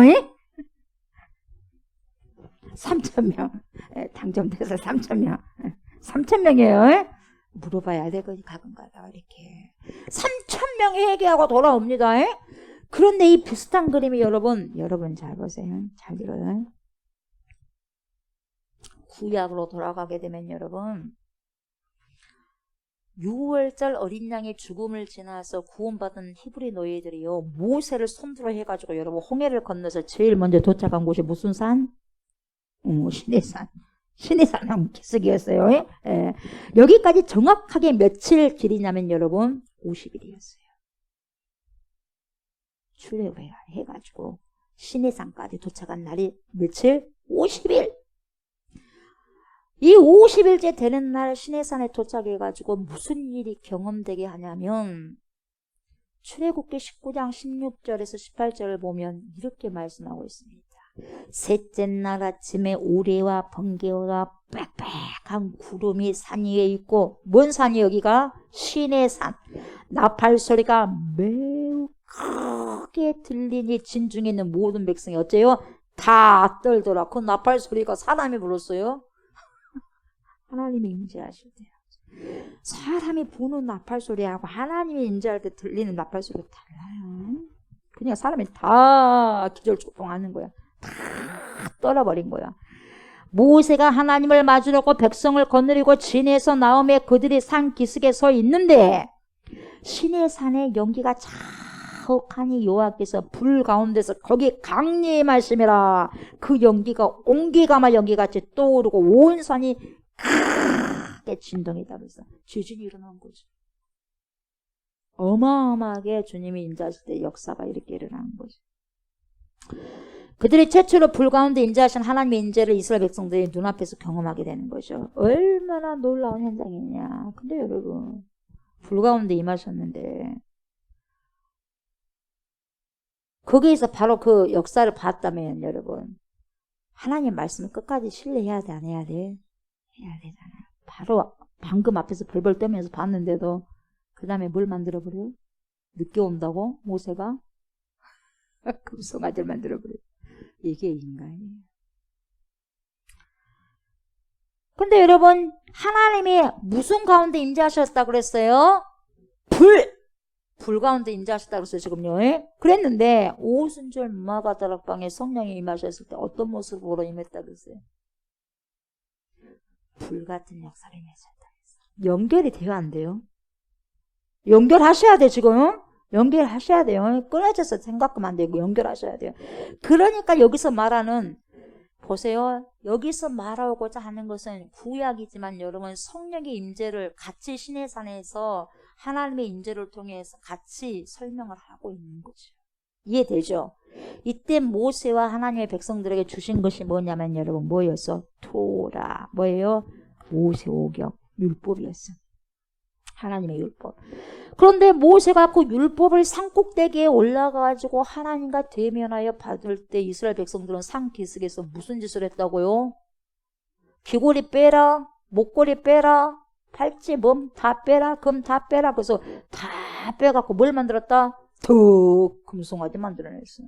3,000명 당첨돼서 3,000명 3,000명이에요. 물어봐야 되거든요. 가끔가다 이렇게 3,000명이 회개하고 돌아옵니다. 그런데 이 비슷한 그림이 여러분 잘 보세요. 잘 들어요. 구약으로 돌아가게 되면 여러분 6월절 어린 양의 죽음을 지나서 구원받은 히브리 노예들이요 모세를 손들어 해가지고 여러분 홍해를 건너서 제일 먼저 도착한 곳이 무슨 산? 시내산. 시내산 기슭이었어요. 예. 여기까지 정확하게 며칠 길이냐면 여러분 50일이었어요. 출애굽해가지고 시내산까지 도착한 날이 며칠? 50일. 이 50일째 되는 날 시내산에 도착해가지고 무슨 일이 경험되게 하냐면 출애굽기 19장 16절에서 18절을 보면 이렇게 말씀하고 있습니다. 셋째 날 아침에 오레와 번개와 빽빽한 구름이 산 위에 있고 뭔 산이 여기가? 시내산. 나팔 소리가 매우 크게 들리니 진중에 있는 모든 백성이 어째요? 다 떨더라. 그 나팔 소리가 사람이 불었어요? 하나님이 임재하실 때 사람이 부는 나팔 소리하고 하나님이 임재할 때 들리는 나팔 소리가 달라요. 그냥 사람이 다 기절초동하는 거야. 다 떨어버린 거야. 모세가 하나님을 맞으려고 백성을 거느리고 진에서 나오며 그들이 산 기슭에 서 있는데 시내산에 연기가 자욱하니 여호와께서 불 가운데서 거기 강리의 말씀이라 그 연기가 옹기가마 연기같이 떠오르고 온 산이 크게 진동이 따라서 지진이 일어난 거죠. 어마어마하게 주님이 임재하실 때 역사가 이렇게 일어나는 거죠. 그들이 최초로 불 가운데 임재하신 하나님의 임재를 이스라엘 백성들이 눈앞에서 경험하게 되는 거죠. 얼마나 놀라운 현장이냐. 근데 여러분 불 가운데 임하셨는데 거기에서 바로 그 역사를 봤다면 여러분 하나님 말씀을 끝까지 신뢰해야 돼 안 해야 돼? 해야 되잖아. 바로 방금 앞에서 벌벌 떠면서 봤는데도 그 다음에 뭘 만들어버려요? 늦게 온다고? 모세가? 금송아지를 만들어버려요. 이게 인간이에요. 근데 여러분 하나님이 무슨 가운데 임재하셨다고 그랬어요? 불 가운데 임재하셨다고 그랬어요 지금요. 그랬는데 오순절 무화과다락방에 성령이 임하셨을 때 어떤 모습으로 임했다고 그랬어요? 불같은 역사를 임하셨다고 했어요. 연결이 돼요 안 돼요? 연결하셔야 돼 지금. 연결하셔야 돼요. 끊어져서 생각하면 안 되고 연결하셔야 돼요. 그러니까 여기서 말하는 보세요. 여기서 말하고자 하는 것은 구약이지만 여러분 성령의 임재를 같이 시내산에서 하나님의 임재를 통해서 같이 설명을 하고 있는 거죠. 이해되죠? 이때 모세와 하나님의 백성들에게 주신 것이 뭐냐면 여러분 뭐였어? 토라. 뭐예요? 모세오경 율법이었어. 하나님의 율법. 그런데 모세가 그 율법을 산꼭대기에 올라가가지고 하나님과 대면하여 받을 때 이스라엘 백성들은 산 기슭에서 무슨 짓을 했다고요? 귀고리 빼라, 목걸이 빼라, 팔찌 몸 다 빼라, 금 다 빼라. 그래서 다 빼갖고 뭘 만들었다? 금송아지 만들어냈어요.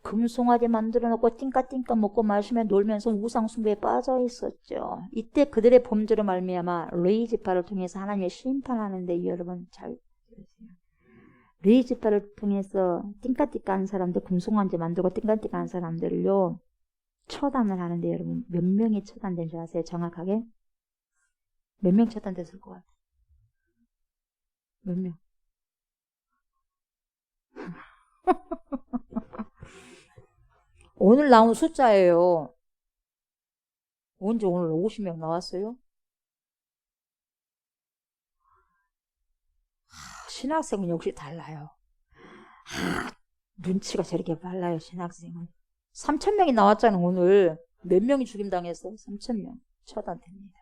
금송아지 만들어놓고 띵까띵까 먹고 마시며 놀면서 우상숭배에 빠져 있었죠. 이때 그들의 범죄로 말미암아 레위지파를 통해서 하나님의 심판하는데 여러분 잘 들으세요. 레위지파를 통해서 띵까띵까 한 사람들, 금송아지 만들고 띵까띵까 한 사람들을요 처단을 하는데 여러분 몇 명이 처단된 줄 아세요? 정확하게? 몇 명 처단됐을 것 같아요? 몇 명? 오늘 나온 숫자예요. 언제 오늘 50명 나왔어요? 신학생은 역시 달라요. 눈치가 저렇게 빨라요, 신학생은. 3,000명이 나왔잖아, 오늘. 몇 명이 죽임당했어? 3,000명. 처단됩니다.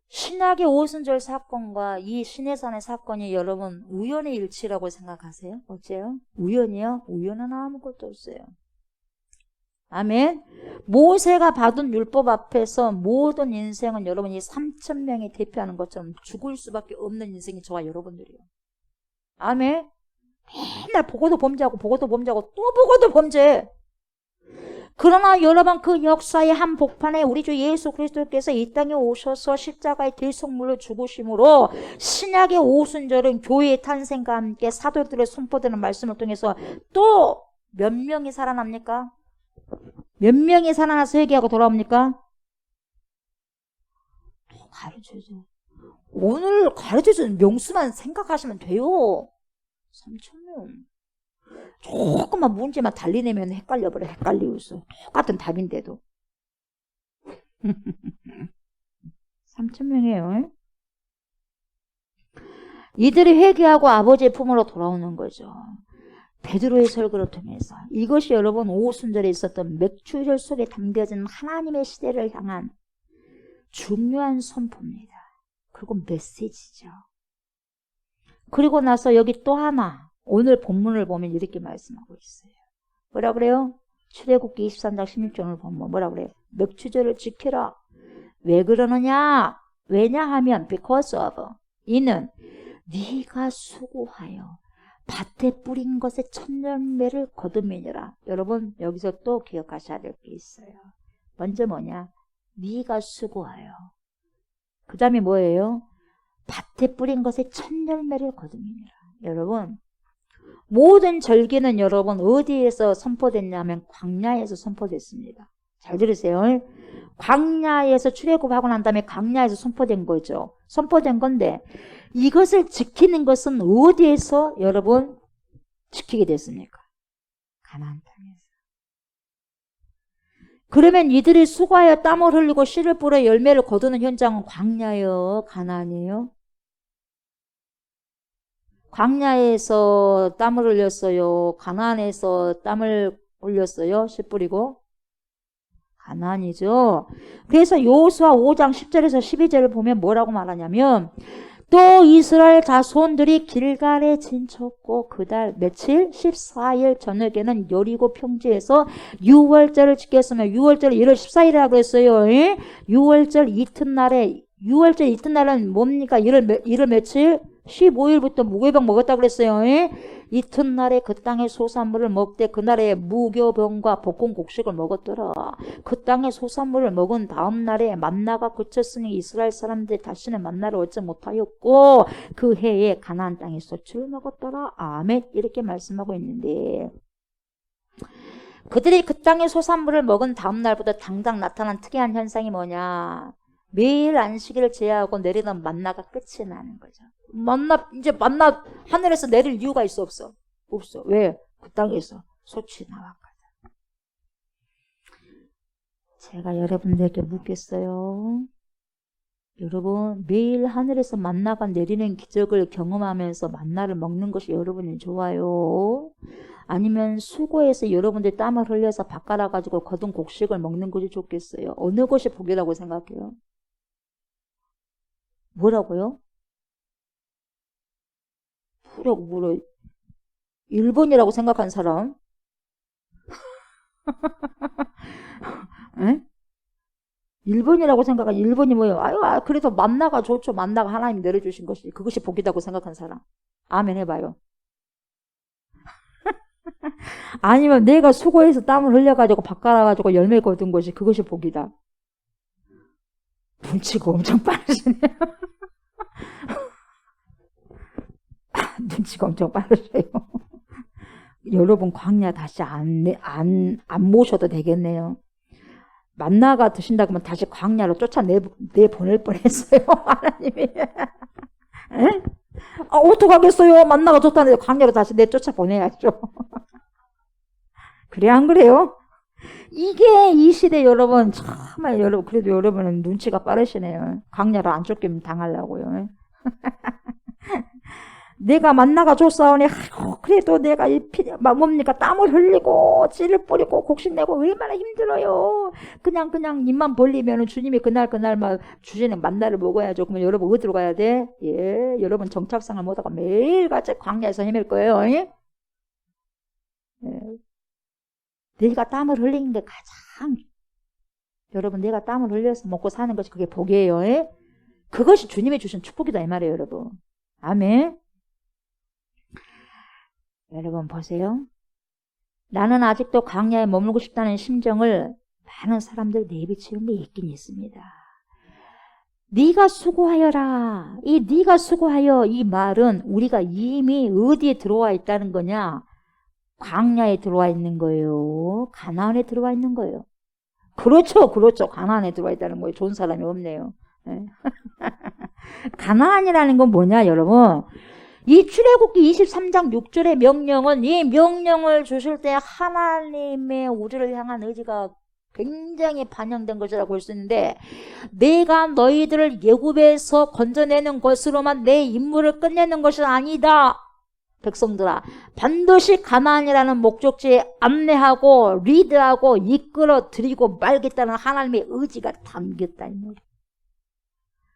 신학의 오순절 사건과 이 신해산의 사건이 여러분 우연의 일치라고 생각하세요? 어째요? 우연이요? 우연은 아무것도 없어요. 아멘. 모세가 받은 율법 앞에서 모든 인생은 여러분 이 3,000명이 대표하는 것처럼 죽을 수밖에 없는 인생이 저와 여러분들이에요. 아멘. 맨날 보고도 범죄하고 보고도 범죄하고 또 보고도 범죄. 그러나 여러분 그 역사의 한 복판에 우리 주 예수 그리스도께서 이 땅에 오셔서 십자가의 대속물로 죽으심으로 신약의 오순절은 교회의 탄생과 함께 사도들의 선포되는 말씀을 통해서 또 몇 명이 살아납니까? 몇 명이 살아나서 회개하고 돌아옵니까? 가르쳐줘. 오늘 가르쳐주는 명수만 생각하시면 돼요. 3,000명. 조금만 문제만 달리내면 헷갈려버려. 헷갈리우서. 똑같은 답인데도. 3,000명이에요. 이들이 회개하고 아버지의 품으로 돌아오는 거죠. 베드로의 설교를 통해서 이것이 여러분 오순절에 있었던 맥주절 속에 담겨진 하나님의 시대를 향한 중요한 선포입니다. 그리고 메시지죠. 그리고 나서 여기 또 하나 오늘 본문을 보면 이렇게 말씀하고 있어요. 뭐라 그래요? 출애굽기 23장 16절을 보면 뭐라 그래요? 맥주절을 지키라. 왜 그러느냐? 왜냐하면 because of 이는 네가 수고하여 밭에 뿌린 것의 첫 열매를 거두매니라. 여러분 여기서 또 기억하셔야 될 게 있어요. 먼저 뭐냐? 네가 수고하여. 그 다음에 뭐예요? 밭에 뿌린 것의 첫 열매를 거두매니라. 여러분 모든 절기는 여러분 어디에서 선포됐냐면 광야에서 선포됐습니다. 잘 들으세요. 광야에서 출애굽하고 난 다음에 광야에서 선포된 거죠. 선포된 건데 이것을 지키는 것은 어디에서 여러분 지키게 됐습니까? 가나안 땅에서. 그러면 이들이 수고하여 땀을 흘리고 씨를 뿌려 열매를 거두는 현장은 광야예요? 가나안이에요? 광야에서 땀을 흘렸어요? 가나안에서 땀을 흘렸어요? 씨 뿌리고? 가나안이죠. 그래서 여호수아 5장 10절에서 12절을 보면 뭐라고 말하냐면 또 이스라엘 자손들이 길갈에 진쳤고 그달 며칠 14일 저녁에는 여리고 평지에서 유월절을 지켰으며 유월절을 1월 14일이라고 했어요. 6월절 이튿날에 6월절 이튿날은 뭡니까? 1월 며칠? 15일부터 무교병 먹었다 그랬어요. 이튿날에 그 땅의 소산물을 먹되 그날에 무교병과 볶은 곡식을 먹었더라. 그 땅의 소산물을 먹은 다음 날에 만나가 그쳤으니 이스라엘 사람들이 다시는 만나를 얻지 못하였고 그 해에 가나안 땅에 소출을 먹었더라. 아멘. 이렇게 말씀하고 있는데 그들이 그 땅의 소산물을 먹은 다음 날부터 당장 나타난 특이한 현상이 뭐냐? 매일 안식일을 제하고 내리던 만나가 끝이 나는 거죠. 이제 만나 하늘에서 내릴 이유가 있어 없어? 없어. 왜? 그 땅에서 소출이 나왔거든. 제가 여러분들에게 묻겠어요. 여러분 매일 하늘에서 만나가 내리는 기적을 경험하면서 만나를 먹는 것이 여러분이 좋아요? 아니면 수고해서 여러분들 땀을 흘려서 밥 갈아가지고 거둔 곡식을 먹는 것이 좋겠어요? 어느 것이 복이라고 생각해요? 뭐라고요? 뭐라고 1번이라고 생각한 사람? 에? 1번이라고 생각한 1번이 뭐예요? 아유, 그래도 만나가 좋죠. 만나가 하나님이 내려주신 것이 그것이 복이라고 생각한 사람. 아멘 해봐요. 아니면 내가 수고해서 땀을 흘려가지고 밥 갈아가지고 열매 거둔 것이 그것이 복이다. 눈치가 엄청 빠르시네요. 눈치가 엄청 빠르세요. 여러분 광야 다시 안 모셔도 되겠네요. 만나가 드신다고 하면 다시 광야로 내보낼 뻔했어요. 하나님이. 어떡하겠어요. 만나가 좋다는데 광야로 다시 내쫓아 보내야죠. 그래 안 그래요? 이게 이 시대 여러분 정말 여러분 그래도 여러분은 눈치가 빠르시네요. 광야로 안 쫓기면 당하려고요. 내가 만나가 줬사오니 그래도 내가 뭡니까 땀을 흘리고 찌를 뿌리고 곡식내고 얼마나 힘들어요. 그냥 입만 벌리면 주님이 그날 막 주시는 만나를 먹어야죠. 그러면 여러분 어디로 가야 돼? 예, 여러분 정착상을 못하고 매일같이 광야에서 헤맬 거예요. 예? 내가 땀을 흘리는 게 가장 여러분 내가 땀을 흘려서 먹고 사는 것이 그게 복이에요. 예? 그것이 주님이 주신 축복이다 이 말이에요. 여러분. 아멘. 여러분 보세요. 나는 아직도 광야에 머물고 싶다는 심정을 많은 사람들 내비치는 게 있긴 있습니다. 네가 수고하여라. 이 네가 수고하여 이 말은 우리가 이미 어디에 들어와 있다는 거냐? 광야에 들어와 있는 거예요. 가나안에 들어와 있는 거예요. 그렇죠. 가나안에 들어와 있다는 거예요. 좋은 사람이 없네요. 네. 가나안이라는 건 뭐냐 여러분? 이 출애굽기 23장 6절의 명령은 이 명령을 주실 때 하나님의 우리를 향한 의지가 굉장히 반영된 것이라고 볼 수 있는데 내가 너희들을 애굽에서 건져내는 것으로만 내 임무를 끝내는 것이 아니다. 백성들아 반드시 가나안이라는 목적지에 안내하고 리드하고 이끌어 드리고 말겠다는 하나님의 의지가 담겼다.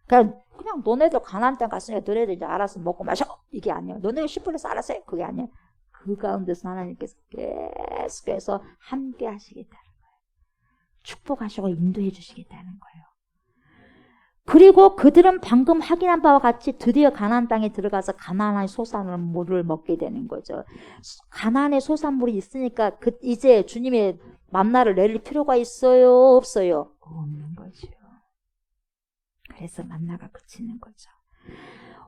그냥 너네들 가나안 땅 갔으니까 너네들 이제 알아서 먹고 마셔 이게 아니에요. 너네들 10%에서 알아서 해 그게 아니에요. 그 가운데서 하나님께서 계속해서 함께 하시겠다는 거예요. 축복하시고 인도해 주시겠다는 거예요. 그리고 그들은 방금 확인한 바와 같이 드디어 가나안 땅에 들어가서 가나안의 소산물을 먹게 되는 거죠. 가나안의 소산물이 있으니까 이제 주님의 만나를 내릴 필요가 있어요? 없어요? 없는 거죠. 그래서 만나가 그치는 거죠.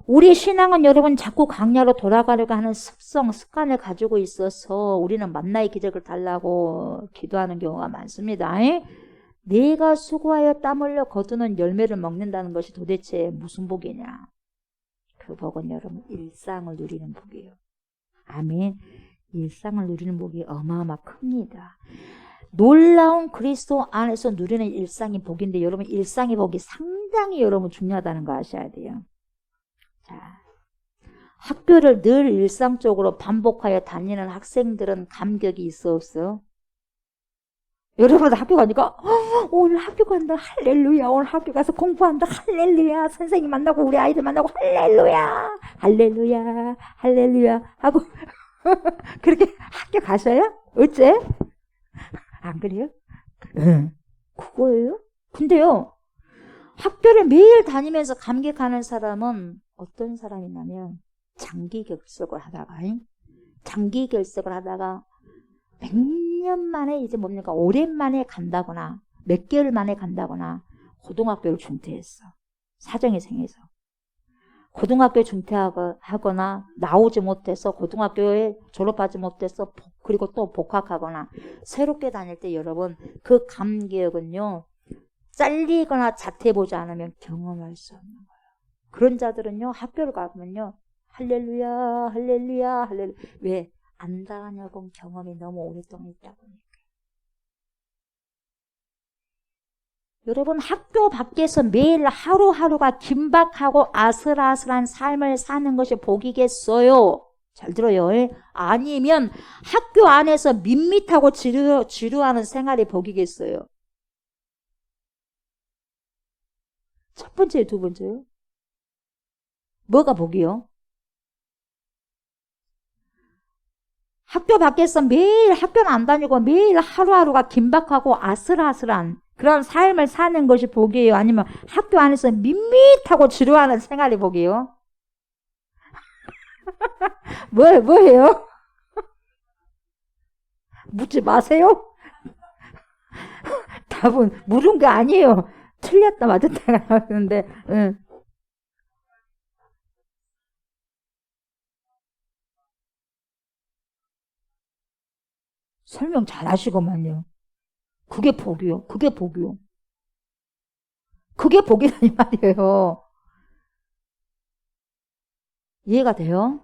우리 신앙은 여러분 자꾸 광야로 돌아가려고 하는 습관을 가지고 있어서 우리는 만나의 기적을 달라고 기도하는 경우가 많습니다. 내가 수고하여 땀 흘려 거두는 열매를 먹는다는 것이 도대체 무슨 복이냐? 그 복은 여러분 일상을 누리는 복이에요. 아멘. 일상을 누리는 복이 어마어마 큽니다. 놀라운 그리스도 안에서 누리는 일상이 복인데 여러분 일상의 복이 상당히 여러분 중요하다는 거 아셔야 돼요. 자, 학교를 늘 일상적으로 반복하여 다니는 학생들은 감격이 있어 없어요? 여러분 학교 가니까 오늘 학교 간다 할렐루야 오늘 학교 가서 공부한다 할렐루야 선생님 만나고 우리 아이들 만나고 할렐루야 할렐루야 할렐루야 하고 그렇게 학교 가셔요? 어째? 안 그래요? 그거예요? 근데요 학교를 매일 다니면서 감격하는 사람은 어떤 사람이냐면 장기 결석을 하다가 몇 년 만에 이제 뭡니까 오랜만에 간다거나 몇 개월 만에 간다거나 고등학교를 중퇴했어. 사정이 생겨서 고등학교에 중퇴하거나 나오지 못해서 고등학교에 졸업하지 못해서 그리고 또 복학하거나 새롭게 다닐 때 여러분 그 감격은요 잘리거나 자퇴해보지 않으면 경험할 수 없는 거예요. 그런 자들은요 학교를 가면요 할렐루야 할렐루야 할렐루야 왜? 안 다녀본 경험이 너무 오랫동안 있다 보니까. 여러분 학교 밖에서 매일 하루하루가 긴박하고 아슬아슬한 삶을 사는 것이 복이겠어요? 잘 들어요. 아니면 학교 안에서 밋밋하고 지루하는 생활이 복이겠어요? 첫 번째, 두 번째요? 뭐가 복이요? 학교 밖에서 매일 학교는 안 다니고 매일 하루하루가 긴박하고 아슬아슬한 그런 삶을 사는 것이 복이에요? 아니면 학교 안에서 밋밋하고 지루하는 생활이 복이에요? 뭐예요? 묻지 마세요. 답은 물은 게 아니에요. 틀렸다 맞았다가 나왔는데 응. 설명 잘 하시고만요. 그게 복이요. 그게 복이요. 그게 복이라니 말이에요. 이해가 돼요?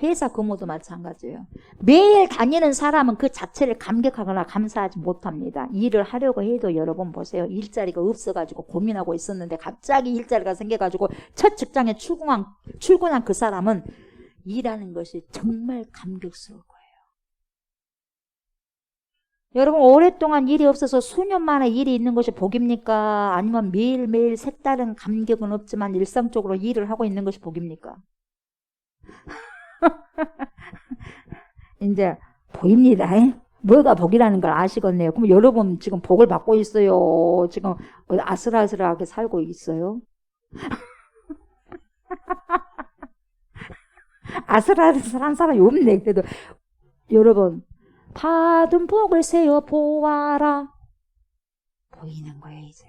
회사 근무도 마찬가지예요. 매일 다니는 사람은 그 자체를 감격하거나 감사하지 못합니다. 일을 하려고 해도 여러분 보세요. 일자리가 없어가지고 고민하고 있었는데 갑자기 일자리가 생겨가지고 첫 직장에 출근한 그 사람은 일하는 것이 정말 감격스러울 거예요. 여러분 오랫동안 일이 없어서 수년 만에 일이 있는 것이 복입니까? 아니면 매일매일 색다른 감격은 없지만 일상적으로 일을 하고 있는 것이 복입니까? 이제 보입니다. 뭐가 복이라는 걸 아시겠네요. 그럼 여러분 지금 복을 받고 있어요. 지금 아슬아슬하게 살고 있어요. 아슬아슬한 사람이 없네. 그래도 여러분 받은 복을 세어 보아라. 보이는 거예요 이제.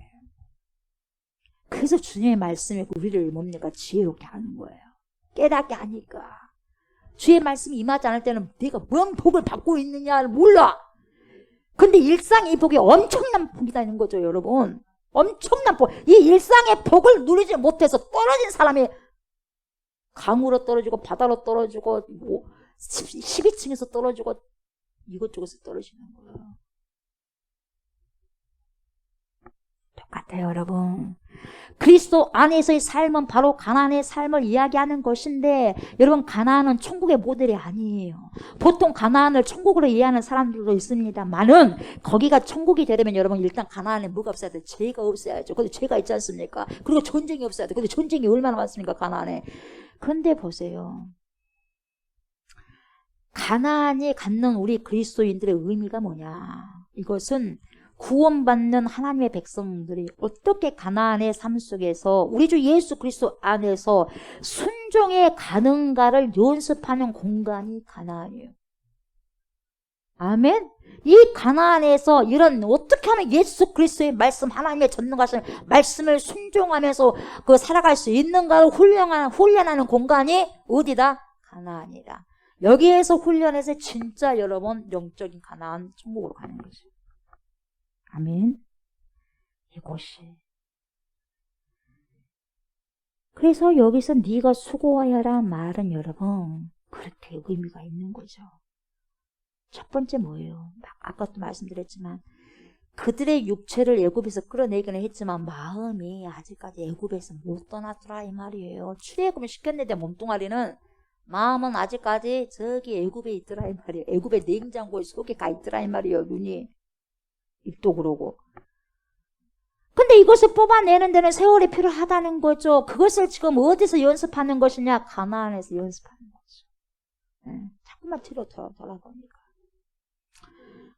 그래서 주님의 말씀이 우리를 뭡니까? 지혜롭게 하는 거예요. 깨닫게 하니까. 주의 말씀이 임하지 않을 때는 내가 뭔 복을 받고 있느냐를 몰라. 근데 일상의 이 복이 엄청난 복이라는 거죠, 여러분. 엄청난 복. 이 일상의 복을 누리지 못해서 떨어진 사람이 강으로 떨어지고 바다로 떨어지고 뭐 12층에서 떨어지고 이것저것에서 떨어지는 거예요. 똑같아요, 여러분. 그리스도 안에서의 삶은 바로 가나안의 삶을 이야기하는 것인데 여러분 가나안은 천국의 모델이 아니에요. 보통 가나안을 천국으로 이해하는 사람들도 있습니다만은 거기가 천국이 되려면 여러분 일단 가나안에 뭐가 없어야 돼? 죄가 없어야죠. 근데 죄가 있지 않습니까? 그리고 전쟁이 없어야 돼. 근데 전쟁이 얼마나 많습니까? 가나안에. 그런데 보세요. 가나안이 갖는 우리 그리스도인들의 의미가 뭐냐? 이것은 구원받는 하나님의 백성들이 어떻게 가나안의 삶 속에서 우리 주 예수 그리스도 안에서 순종에 가는가를 연습하는 공간이 가나안이에요. 아멘. 이 가나안에서 이런 어떻게 하면 예수 그리스도의 말씀 하나님의 전능하신 말씀을 순종하면서 그 살아갈 수 있는가를 훈련하는 공간이 어디다? 가나안이다. 여기에서 훈련해서 진짜 여러분 영적인 가나안 천국으로 가는 거죠. 아멘. 이곳이. 그래서 여기서 네가 수고하여라 말은 여러분 그렇게 의미가 있는 거죠. 첫 번째 뭐예요? 아까도 말씀드렸지만 그들의 육체를 애굽에서 끌어내기는 했지만 마음이 아직까지 애굽에서 못 떠났더라 이 말이에요. 출애굽을 시켰는데 몸뚱아리는 마음은 아직까지 저기 애굽에 있더라 이 말이에요. 애굽의 냉장고에 속에 가 있더라 이 말이에요. 눈이. 입도 그러고. 근데 이것을 뽑아내는 데는 세월이 필요하다는 거죠. 그것을 지금 어디서 연습하는 것이냐? 가나안에서 연습하는 거죠. 네, 자꾸만 뒤로 돌아보니까.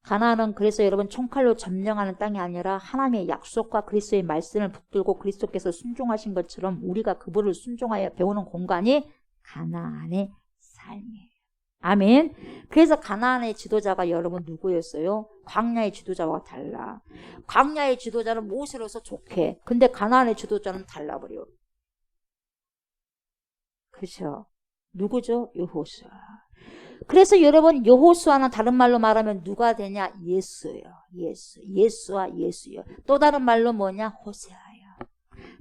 가나안은 그래서 여러분 총칼로 점령하는 땅이 아니라 하나님의 약속과 그리스도의 말씀을 붙들고 그리스도께서 순종하신 것처럼 우리가 그분을 순종하여 배우는 공간이 가나안의 삶이에요. 아멘. 그래서 가나안의 지도자가 여러분 누구였어요? 광야의 지도자와 달라. 광야의 지도자는 모세로서 좋게. 근데 가나안의 지도자는 달라버려. 그렇죠? 누구죠? 여호수아. 그래서 여러분 여호수아는 다른 말로 말하면 누가 되냐? 예수예요. 예수와 예수요. 또 다른 말로 뭐냐? 호세아예요.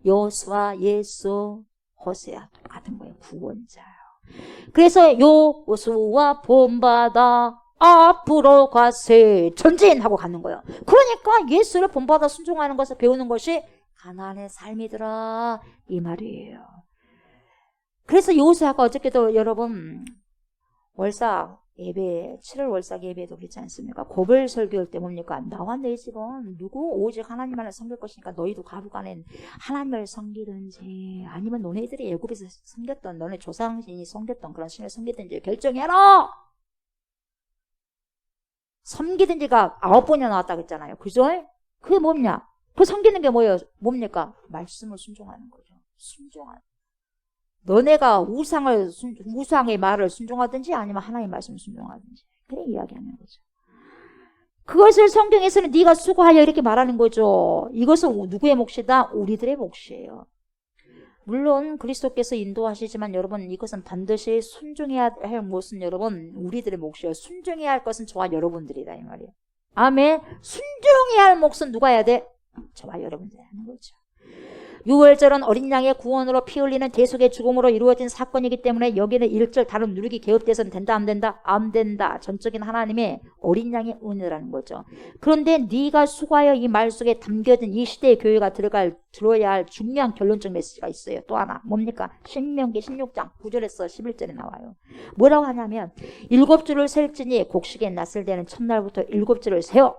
여호수아, 예수, 호세아 똑같은 거예요. 구원자예요. 그래서 여호수아 본받아 앞으로 가세 전진하고 가는 거예요. 그러니까 예수를 본받아 순종하는 것을 배우는 것이 가나안의 삶이더라 이 말이에요. 그래서 여호수아가 어저께도 여러분 월삭 예배 7월 월삭 예배도 그렇지 않습니까? 고별 설교할 때 뭡니까? 나와 내 집은 누구 오직 하나님만을 섬길 것이니까 너희도 가부간에 하나님을 섬기든지 아니면 너네들이 애굽에서 섬겼던 너네 조상신이 섬겼던 그런 신을 섬기든지 결정해라. 섬기든지가 9번이나 나왔다고 했잖아요. 그죠? 그게 뭐냐? 그 섬기는 게 뭐예요? 뭡니까? 말씀을 순종하는 거죠. 순종하는. 너네가 우상의 말을 순종하든지 아니면 하나님의 말씀을 순종하든지 그래 이야기하는 거죠. 그것을 성경에서는 네가 수고하여 이렇게 말하는 거죠. 이것은 누구의 몫이다? 우리들의 몫이에요. 물론 그리스도께서 인도하시지만 여러분 이것은 반드시 순종해야 할 것은 여러분 우리들의 몫이에요. 순종해야 할 것은 저와 여러분들이다 이 말이에요. 아멘. 순종해야 할 몫은 누가 해야 돼? 저와 여러분들이 하는 거죠. 유월절은 어린 양의 구원으로 피 흘리는 대속의 죽음으로 이루어진 사건이기 때문에 여기는 1절 다른 누르기 개혁돼서는 된다 안 된다? 안 된다. 전적인 하나님의 어린 양의 은혜라는 거죠. 그런데 네가 수고하여 이 말 속에 담겨진 이 시대의 교회가 들어야 할 중요한 결론적 메시지가 있어요. 또 하나 뭡니까? 신명기 16장 9절에서 11절에 나와요. 뭐라고 하냐면 7주를 셀지니 곡식에 낯을 대는 첫날부터 7주를 세워.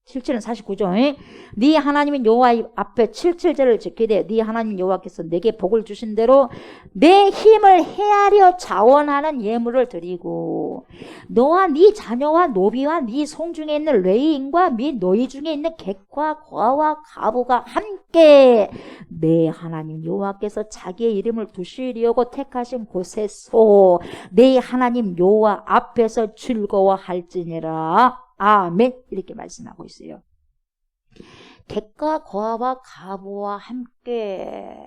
7절은 49죠. 네 하나님인 여호와 앞에 77절을 지키되 네 하나님 여호와께서 내게 복을 주신 대로 내 힘을 헤아려 자원하는 예물을 드리고 너와 네 자녀와 노비와 네 성 중에 있는 레위인과 및 너희 중에 있는 객과 과와 가부가 함께 내 하나님 여호와께서 자기의 이름을 두시려고 택하신 곳에서 내 하나님 여호와 앞에서 즐거워할지니라. 아멘. 이렇게 말씀하고 있어요. 객과 거하와 가부와 함께.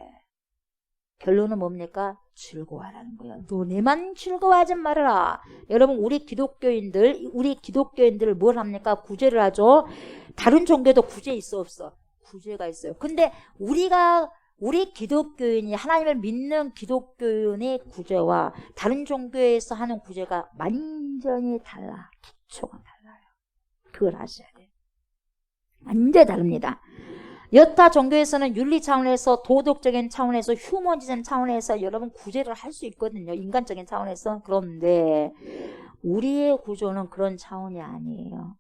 결론은 뭡니까? 즐거워하라는 거예요. 너네만 즐거워하지 말아라. 여러분 우리 기독교인들 뭘 합니까? 구제를 하죠. 다른 종교도 구제 있어 없어? 구제가 있어요. 근데 우리 기독교인이 하나님을 믿는 기독교인의 구제와 다른 종교에서 하는 구제가 완전히 달라. 기초가 달라요. 그걸 아셔야 돼요. 완전히 다릅니다. 여타 종교에서는 윤리 차원에서 도덕적인 차원에서 휴머니즘 차원에서 여러분 구제를 할 수 있거든요. 인간적인 차원에서. 그런데 우리의 구조는 그런 차원이 아니에요.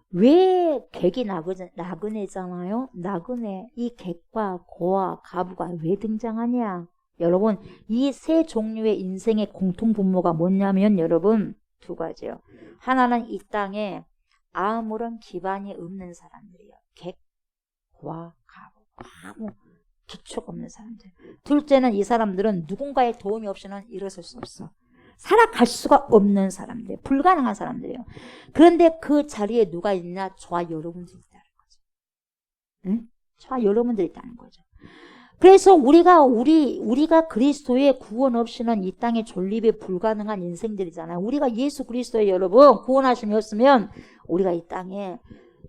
왜 객이 나그네잖아요. 나그네 이 객과 고와 가부가 왜 등장하냐. 여러분 이 세 종류의 인생의 공통 분모가 뭐냐면 여러분 두 가지요. 하나는 이 땅에 아무런 기반이 없는 사람들이에요. 객과 가부 아무 기초가 없는 사람들. 둘째는 이 사람들은 누군가의 도움이 없이는 일어설 수 없어. 살아갈 수가 없는 사람들, 불가능한 사람들이에요. 그런데 그 자리에 누가 있냐? 저와 여러분들이 있다는 거죠. 응? 저와 여러분들이 있다는 거죠. 그래서 우리가 그리스도의 구원 없이는 이 땅의 존립이 불가능한 인생들이잖아요. 우리가 예수 그리스도의 여러분 구원하심이 없으면 우리가 이 땅에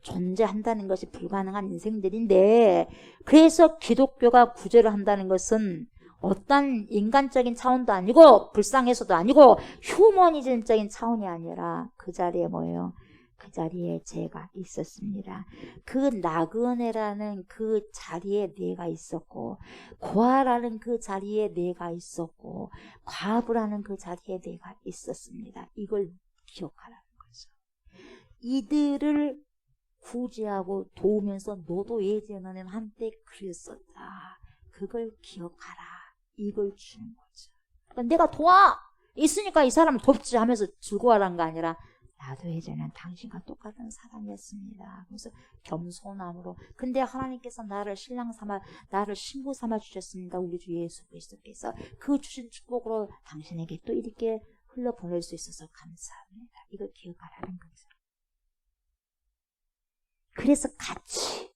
존재한다는 것이 불가능한 인생들인데, 그래서 기독교가 구제를 한다는 것은 어떤 인간적인 차원도 아니고 불쌍해서도 아니고 휴머니즘적인 차원이 아니라 그 자리에 뭐예요? 그 자리에 제가 있었습니다. 그 나그네라는 그 자리에 내가 있었고, 고아라는 그 자리에 내가 있었고, 과부라는 그 자리에 내가 있었습니다. 이걸 기억하라는 거죠. 이들을 구제하고 도우면서 너도 예전에는 한때 그랬었다. 그걸 기억하라. 이걸 주는 거죠. 그러니까 내가 도와! 있으니까 이 사람을 돕지 하면서 즐거워하라는 거 아니라 나도 예전엔 당신과 똑같은 사람이었습니다. 그래서 겸손함으로. 근데 하나님께서 나를 신랑 삼아, 나를 신부 삼아 주셨습니다. 우리 주 예수 그리스도께서 그 주신 축복으로 당신에게 또 이렇게 흘러보낼 수 있어서 감사합니다. 이걸 기억하라는 거죠. 그래서 같이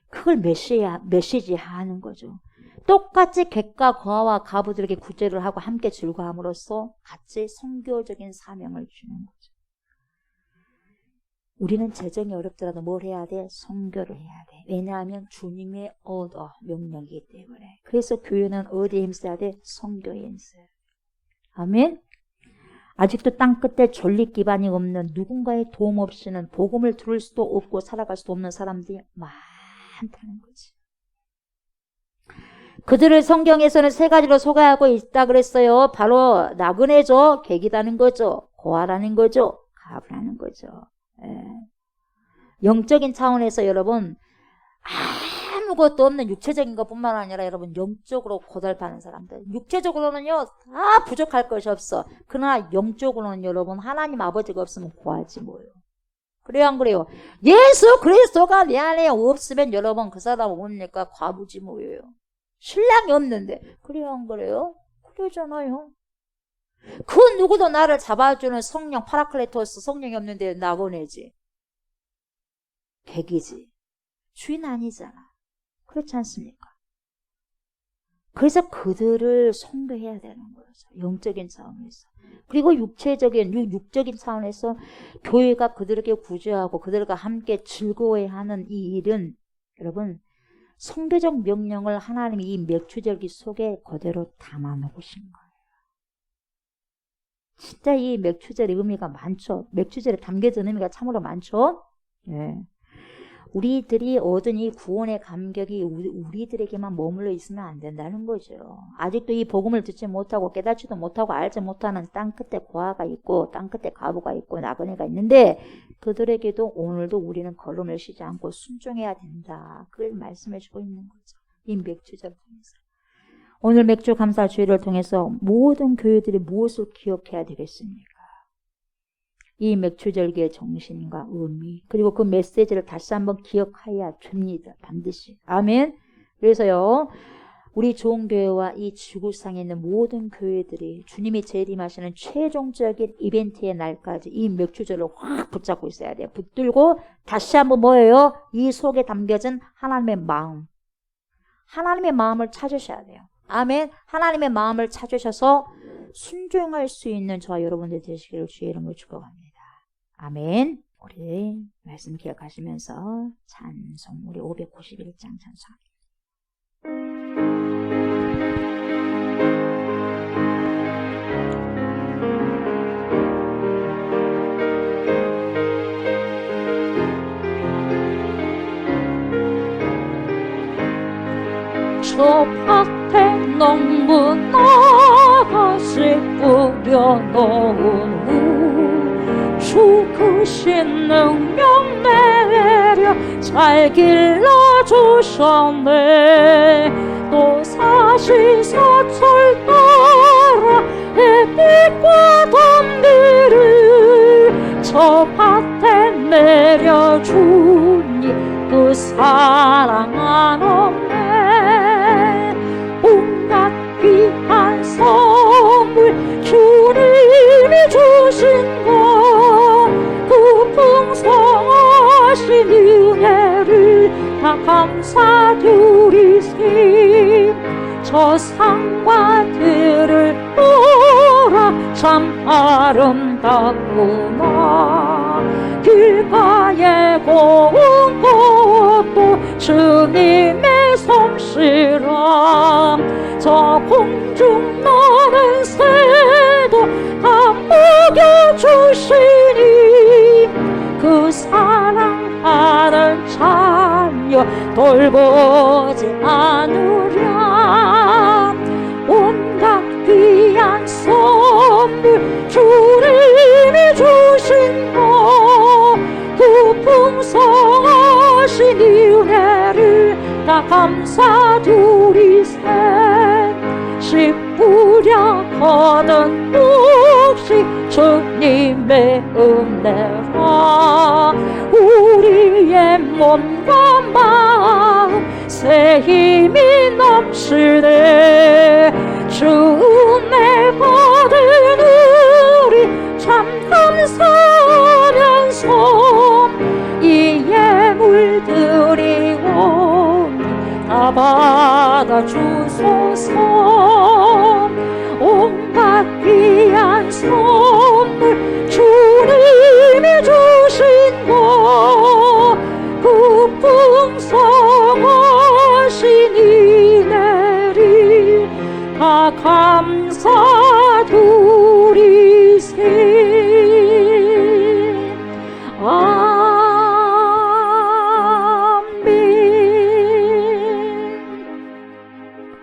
그걸 메시지 하는 거죠. 똑같이 객과 거하와 가부들에게 구제를 하고 함께 즐거움으로써 같이 선교적인 사명을 주는 거죠. 우리는 재정이 어렵더라도 뭘 해야 돼? 선교를 해야 돼. 왜냐하면 주님의 명령이기 때문에. 그래서 교회는 어디에 힘써야 돼? 선교에 힘써야 돼. 아멘. 아직도 땅끝에 존립 기반이 없는, 누군가의 도움 없이는 복음을 들을 수도 없고 살아갈 수도 없는 사람들이 많다는 거지. 그들을 성경에서는 세 가지로 소개하고 있다 그랬어요. 바로 나그네죠. 객이라는 거죠. 고아라는 거죠. 가부라는 거죠. 예. 영적인 차원에서 여러분 아무것도 없는 육체적인 것뿐만 아니라 여러분 영적으로 고달파는 사람들. 육체적으로는요 다 부족할 것이 없어. 그러나 영적으로는 여러분 하나님 아버지가 없으면 구하지 뭐예요. 그래요 안 그래요? 예수 그리스도가 내 안에 없으면 여러분 그 사람 뭡니까? 과부지 뭐예요. 신랑이 없는데. 그래요 안 그래요? 그러잖아요. 그 누구도 나를 잡아주는 성령 파라클레토스 성령이 없는데 나보내지. 객이지. 주인 아니잖아. 그렇지 않습니까? 그래서 그들을 선교해야 되는 거죠. 영적인 차원에서. 그리고 육적인 차원에서 교회가 그들에게 구제하고 그들과 함께 즐거워하는 이 일은 여러분 선교적 명령을 하나님이 이 맥추절기 속에 그대로 담아놓으신 거예요. 진짜 이 맥추절의 의미가 많죠. 맥추절에 담겨진 의미가 참으로 많죠. 예. 우리들이 얻은 이 구원의 감격이 우리들에게만 머물러 있으면 안 된다는 거죠. 아직도 이 복음을 듣지 못하고 깨닫지도 못하고 알지 못하는 땅 끝에 고아가 있고 땅 끝에 과부가 있고 나그네가 있는데 그들에게도 오늘도 우리는 걸음을 쉬지 않고 순종해야 된다. 그걸 말씀해 주고 있는 거죠. 이 맥주절을 통해서. 오늘 맥주 감사 주일을 통해서 모든 교회들이 무엇을 기억해야 되겠습니까? 이 맥주절기의 정신과 의미 그리고 그 메시지를 다시 한번 기억해야 됩니다. 반드시. 아멘. 그래서요. 우리 좋은교회와 이 지구상에 있는 모든 교회들이 주님이 재림하시는 최종적인 이벤트의 날까지 이 맥주절을 확 붙잡고 있어야 돼요. 붙들고 다시 한번 뭐예요? 이 속에 담겨진 하나님의 마음. 하나님의 마음을 찾으셔야 돼요. 아멘. 하나님의 마음을 찾으셔서 순종할 수 있는 저와 여러분들 되시기를 주의 이름으로 축복합니다. 아멘. 우리 말씀 기억하시면서 찬송 우리 591장 찬송. 저 밭에 너무나 씨 뿌려놓은 후 죽으신 능력 내려 잘 길러주셨네. 또 사시사철 따라 햇빛과 덤비를 저 밭에 내려주니 그 사랑 안 없네. 온갖 귀한 선물 주님이 주신 것, 그 풍성하신 은혜를 다 감사드리세. 저 상과 들을 보라 참 아름답구나. 길가에 고운 것도 주님의 솜씨람. 저 공중 나는 새도 다 먹여주시니 그 사랑하는 자녀 돌보지 않으랴. 온갖 귀한 선물 주님이 주신 것, 그 풍성하신 은혜를 다 감사드리세. 씨 뿌려 거둔 묵시 주님의 은혜라. 우리의 몸과 마음 새 힘이 넘치네. 주 은혜 받은 우리 참 감사하면서 이 예물 드리오니 다 받아주소서. 온갖 귀한 선물 주님이 주신 것, 그 풍성하신 은혜를 다 감사드리세. 아멘.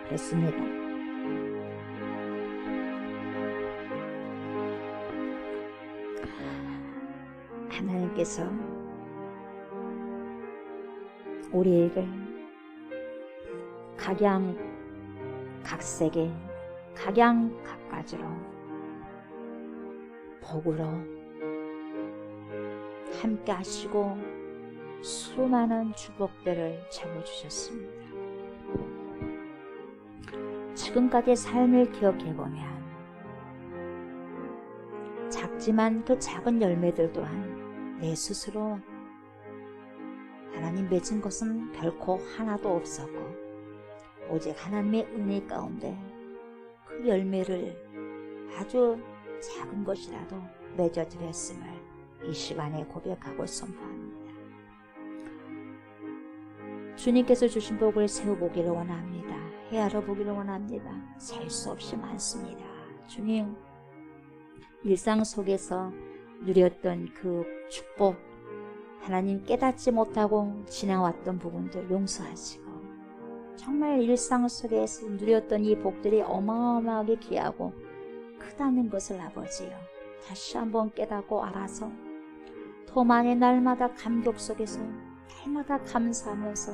그렇습니다. 하나님께서 우리에게 각양각색의 각양각가지로 복으로 함께 하시고 수많은 축복들을 채워주셨습니다. 지금까지의 삶을 기억해보면 작지만 그 작은 열매들 또한 내 스스로 하나님 맺은 것은 결코 하나도 없었고 오직 하나님의 은혜 가운데 그 열매를 아주 작은 것이라도 맺어드렸음을 이 시간에 고백하고 선포합니다. 주님께서 주신 복을 세워보기를 원합니다. 헤아려 보기를 원합니다. 셀 수 없이 많습니다. 주님, 일상 속에서 누렸던 그 축복, 하나님 깨닫지 못하고 지나왔던 부분들 용서하시고, 정말 일상 속에서 누렸던 이 복들이 어마어마하게 귀하고 크다는 것을 아버지요 다시 한번 깨닫고 알아서 더 많이 날마다 감격 속에서 날마다 감사하면서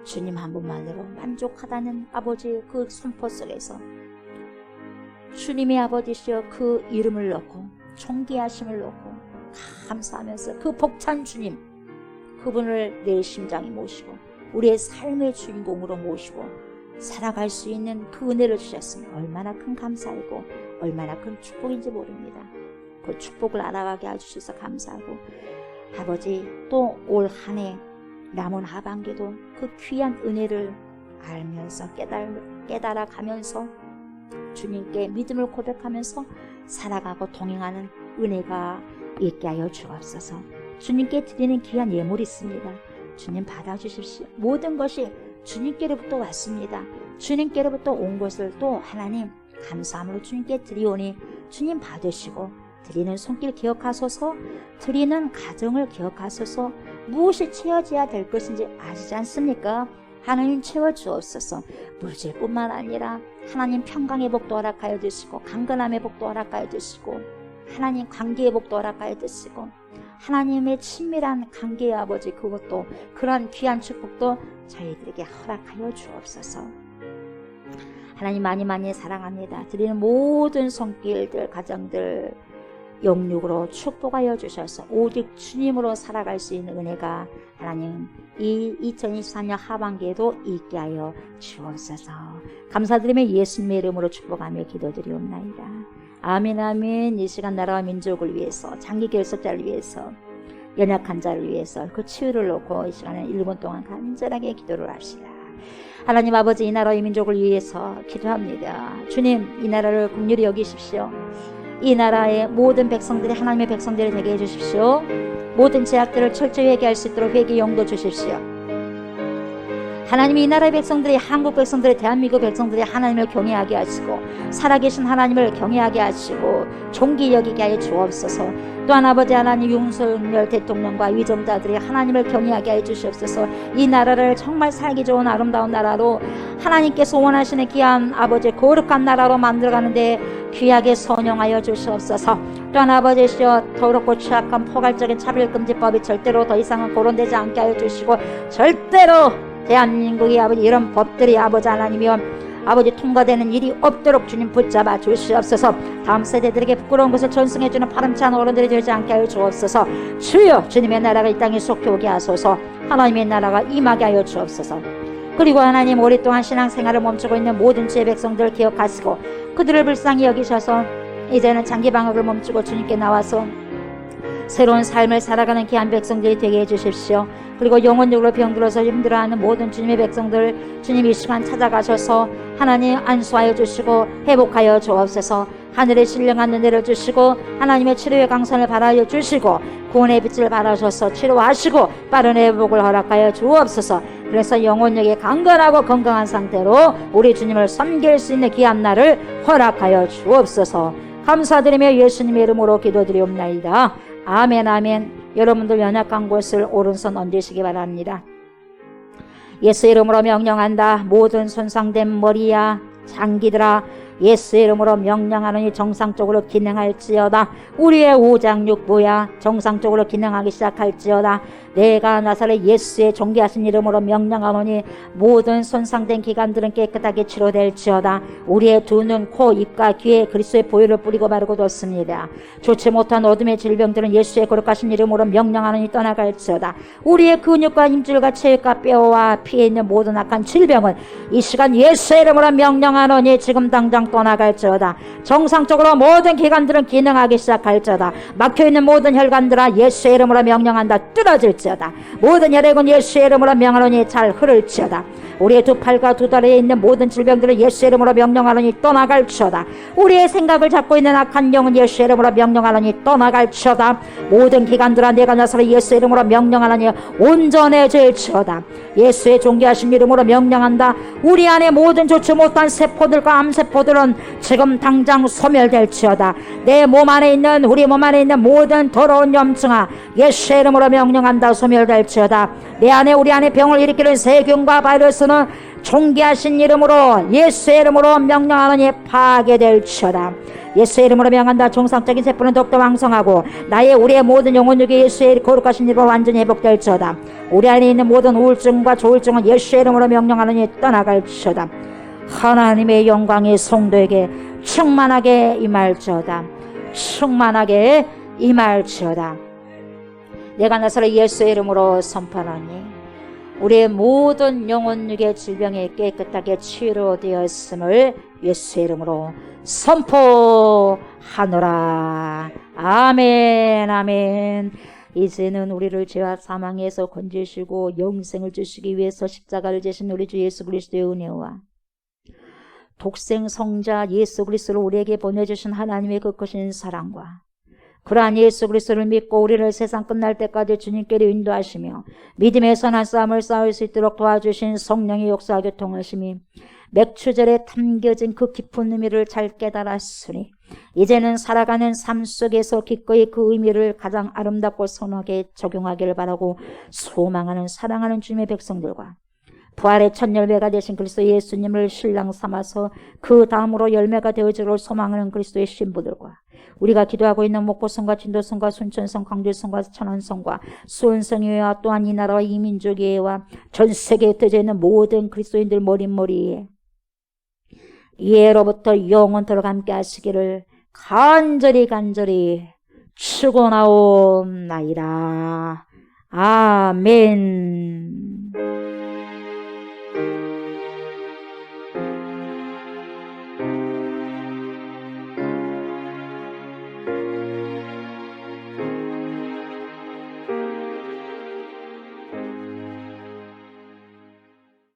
주님 한 분만으로 만족하다는 아버지의 그 선포 속에서 주님의 아버지시여 그 이름을 넣고 존귀하심을 넣고 감사하면서 그 복찬 주님 그분을 내 심장에 모시고 우리의 삶의 주인공으로 모시고 살아갈 수 있는 그 은혜를 주셨으니 얼마나 큰 감사이고 얼마나 큰 축복인지 모릅니다. 그 축복을 알아가게 해주셔서 감사하고 아버지 또 올 한 해 남은 하반기도 그 귀한 은혜를 알면서 깨달아가면서 주님께 믿음을 고백하면서 살아가고 동행하는 은혜가 있게 하여 주옵소서. 주님께 드리는 귀한 예물이 있습니다. 주님 받아주십시오. 모든 것이 주님께로부터 왔습니다. 주님께로부터 온 것을 또 하나님 감사함으로 주님께 드리오니 주님 받으시고 드리는 손길 기억하소서. 드리는 가정을 기억하소서. 무엇이 채워져야 될 것인지 아시지 않습니까? 하나님 채워주옵소서. 물질뿐만 아니라 하나님 평강의 복도 허락하여 주시고 강건함의 복도 허락하여 주시고 하나님 관계의 복도 허락하여 주시고 하나님의 친밀한 관계의 아버지 그것도 그런 귀한 축복도 저희들에게 허락하여 주옵소서. 하나님 많이 사랑합니다. 드리는 모든 손길들 가정들 영육으로 축복하여 주셔서 오직 주님으로 살아갈 수 있는 은혜가 하나님 이 2024년 하반기에도 있게 하여 주옵소서. 감사드리며 예수님의 이름으로 축복하며 기도드리옵나이다. 아멘 아멘. 이 시간 나라와 민족을 위해서 장기 결석자를 위해서 연약한 자를 위해서 그 치유를 놓고 이 시간에 1분 동안 간절하게 기도를 합시다. 하나님 아버지 이 나라와 이 민족을 위해서 기도합니다. 주님 이 나라를 긍휼히 여기십시오. 이 나라의 모든 백성들이 하나님의 백성들이 되게 해주십시오. 모든 죄악들을 철저히 회개할 수 있도록 회개 용도 주십시오. 하나님이 이 나라의 백성들이 한국 백성들이 대한민국 백성들이 하나님을 경외하게 하시고 살아계신 하나님을 경외하게 하시고 존귀 여기게 하여 주옵소서. 또한 아버지 하나님 윤석열 대통령과 위정자들이 하나님을 경외하게 하여 주시옵소서. 이 나라를 정말 살기 좋은 아름다운 나라로 하나님께서 원하시는 귀한 아버지 거룩한 나라로 만들어가는데 귀하게 선용하여 주시옵소서. 또한 아버지시여 더럽고 취약한 포괄적인 차별금지법이 절대로 더 이상은 거론되지 않게 하여 주시고 절대로 대한민국이 아버지 이런 법들이 아버지 하나님이여 아버지 통과되는 일이 없도록 주님 붙잡아 주시옵소서. 다음 세대들에게 부끄러운 것을 전승해주는 파렴치 않은 어른들이 되지 않게 하여 주옵소서. 주여 주님의 나라가 이 땅에 속히 오게 하소서. 하나님의 나라가 임하게 하여 주옵소서. 그리고 하나님 오랫동안 신앙생활을 멈추고 있는 모든 주의 백성들 기억하시고 그들을 불쌍히 여기셔서 이제는 장기 방학을 멈추고 주님께 나와서 새로운 삶을 살아가는 귀한 백성들이 되게 해주십시오. 그리고 영혼적으로 병들어서 힘들어하는 모든 주님의 백성들 주님 이 시간 찾아가셔서 하나님 안수하여 주시고 회복하여 주옵소서. 하늘의 신령한 은혜를 주시고 하나님의 치료의 강선을 바라여 주시고 구원의 빛을 바라셔서 치료하시고 빠른 회복을 허락하여 주옵소서. 그래서 영혼력에 강건하고 건강한 상태로 우리 주님을 섬길 수 있는 귀한 날을 허락하여 주옵소서. 감사드리며 예수님의 이름으로 기도드리옵나이다. 아멘 아멘. 여러분들 연약한 곳을 오른손 얹으시기 바랍니다. 예수의 이름으로 명령한다. 모든 손상된 머리야 장기들아 예수의 이름으로 명령하노니 정상적으로 기능할지어다. 우리의 우장육부야 정상적으로 기능하기 시작할지어다. 내가 나사렛 예수의 존귀하신 이름으로 명령하노니 모든 손상된 기관들은 깨끗하게 치료될지어다. 우리의 두 눈, 코, 입과 귀에 그리스도의 보혈을 뿌리고 바르고 뒀습니다. 좋지 못한 어둠의 질병들은 예수의 거룩하신 이름으로 명령하노니 떠나갈지어다. 우리의 근육과 힘줄과 체육과 뼈와 피에 있는 모든 악한 질병은 이 시간 예수의 이름으로 명령하노니 지금 당장 병 떠나갈지어다. 정상적으로 모든 기관들은 기능하기 시작할지어다. 막혀있는 모든 혈관들아 예수의 이름으로 명령한다. 뚫어질지어다. 모든 혈액은 예수의 이름으로 명하노니 잘 흐를지어다. 우리의 두 팔과 두 다리에 있는 모든 질병들을 예수의 이름으로 명령하노니 떠나갈지어다. 우리의 생각을 잡고 있는 악한 영은 예수의 이름으로 명령하노니 떠나갈지어다. 모든 기관들아 내가 나서서 예수의 이름으로 명령하노니 온전해질지어다. 예수의 존귀하신 이름으로 명령한다. 우리 안에 모든 좋지 못한 세포들과 암세포들은 지금 당장 소멸될지어다. 내 몸 안에 있는 우리 몸 안에 있는 모든 더러운 염증아 예수의 이름으로 명령한다. 소멸될지어다. 내 안에 우리 안에 병을 일으키는 세균과 바이러스는 존귀하신 이름으로 예수의 이름으로 명령하노니 파괴될지어다. 예수의 이름으로 명한다. 정상적인 세포는 더욱더 왕성하고 나의 우리의 모든 영혼력이 예수의 거룩하신 이름으로 완전히 회복될지어다. 우리 안에 있는 모든 우울증과 조울증은 예수의 이름으로 명령하노니 떠나갈지어다. 하나님의 영광이 성도에게 충만하게 임할지어다. 충만하게 임할지어다. 내가 나서로 예수의 이름으로 선포하노니 우리의 모든 영혼육의 질병이 깨끗하게 치료되었음을 예수의 이름으로 선포하노라. 아멘 아멘. 이제는 우리를 죄와 사망에서 건지시고 영생을 주시기 위해서 십자가를 지신 우리 주 예수 그리스도의 은혜와 독생 성자 예수 그리스도를 우리에게 보내주신 하나님의 그 크신 사랑과 그러한 예수 그리스도를 믿고 우리를 세상 끝날 때까지 주님께로 인도하시며 믿음의 선한 싸움을 싸울 수 있도록 도와주신 성령의 역사 교통하심이 맥추절에 담겨진 그 깊은 의미를 잘 깨달았으니 이제는 살아가는 삶 속에서 기꺼이 그 의미를 가장 아름답고 선하게 적용하기를 바라고 소망하는 사랑하는 주님의 백성들과 부활의 첫 열매가 되신 그리스도 예수님을 신랑 삼아서 그 다음으로 열매가 되어지기를 소망하는 그리스도의 신부들과 우리가 기도하고 있는 목포성과 진도성과 순천성, 광주성과 천안성과 수원성회와 또한 이 나라와 이 민족회와 전 세계에 흩어져 있는 모든 그리스도인들 머릿머리에 예로부터 영원토록 함께 하시기를 간절히 축원하옵나이다. 아멘.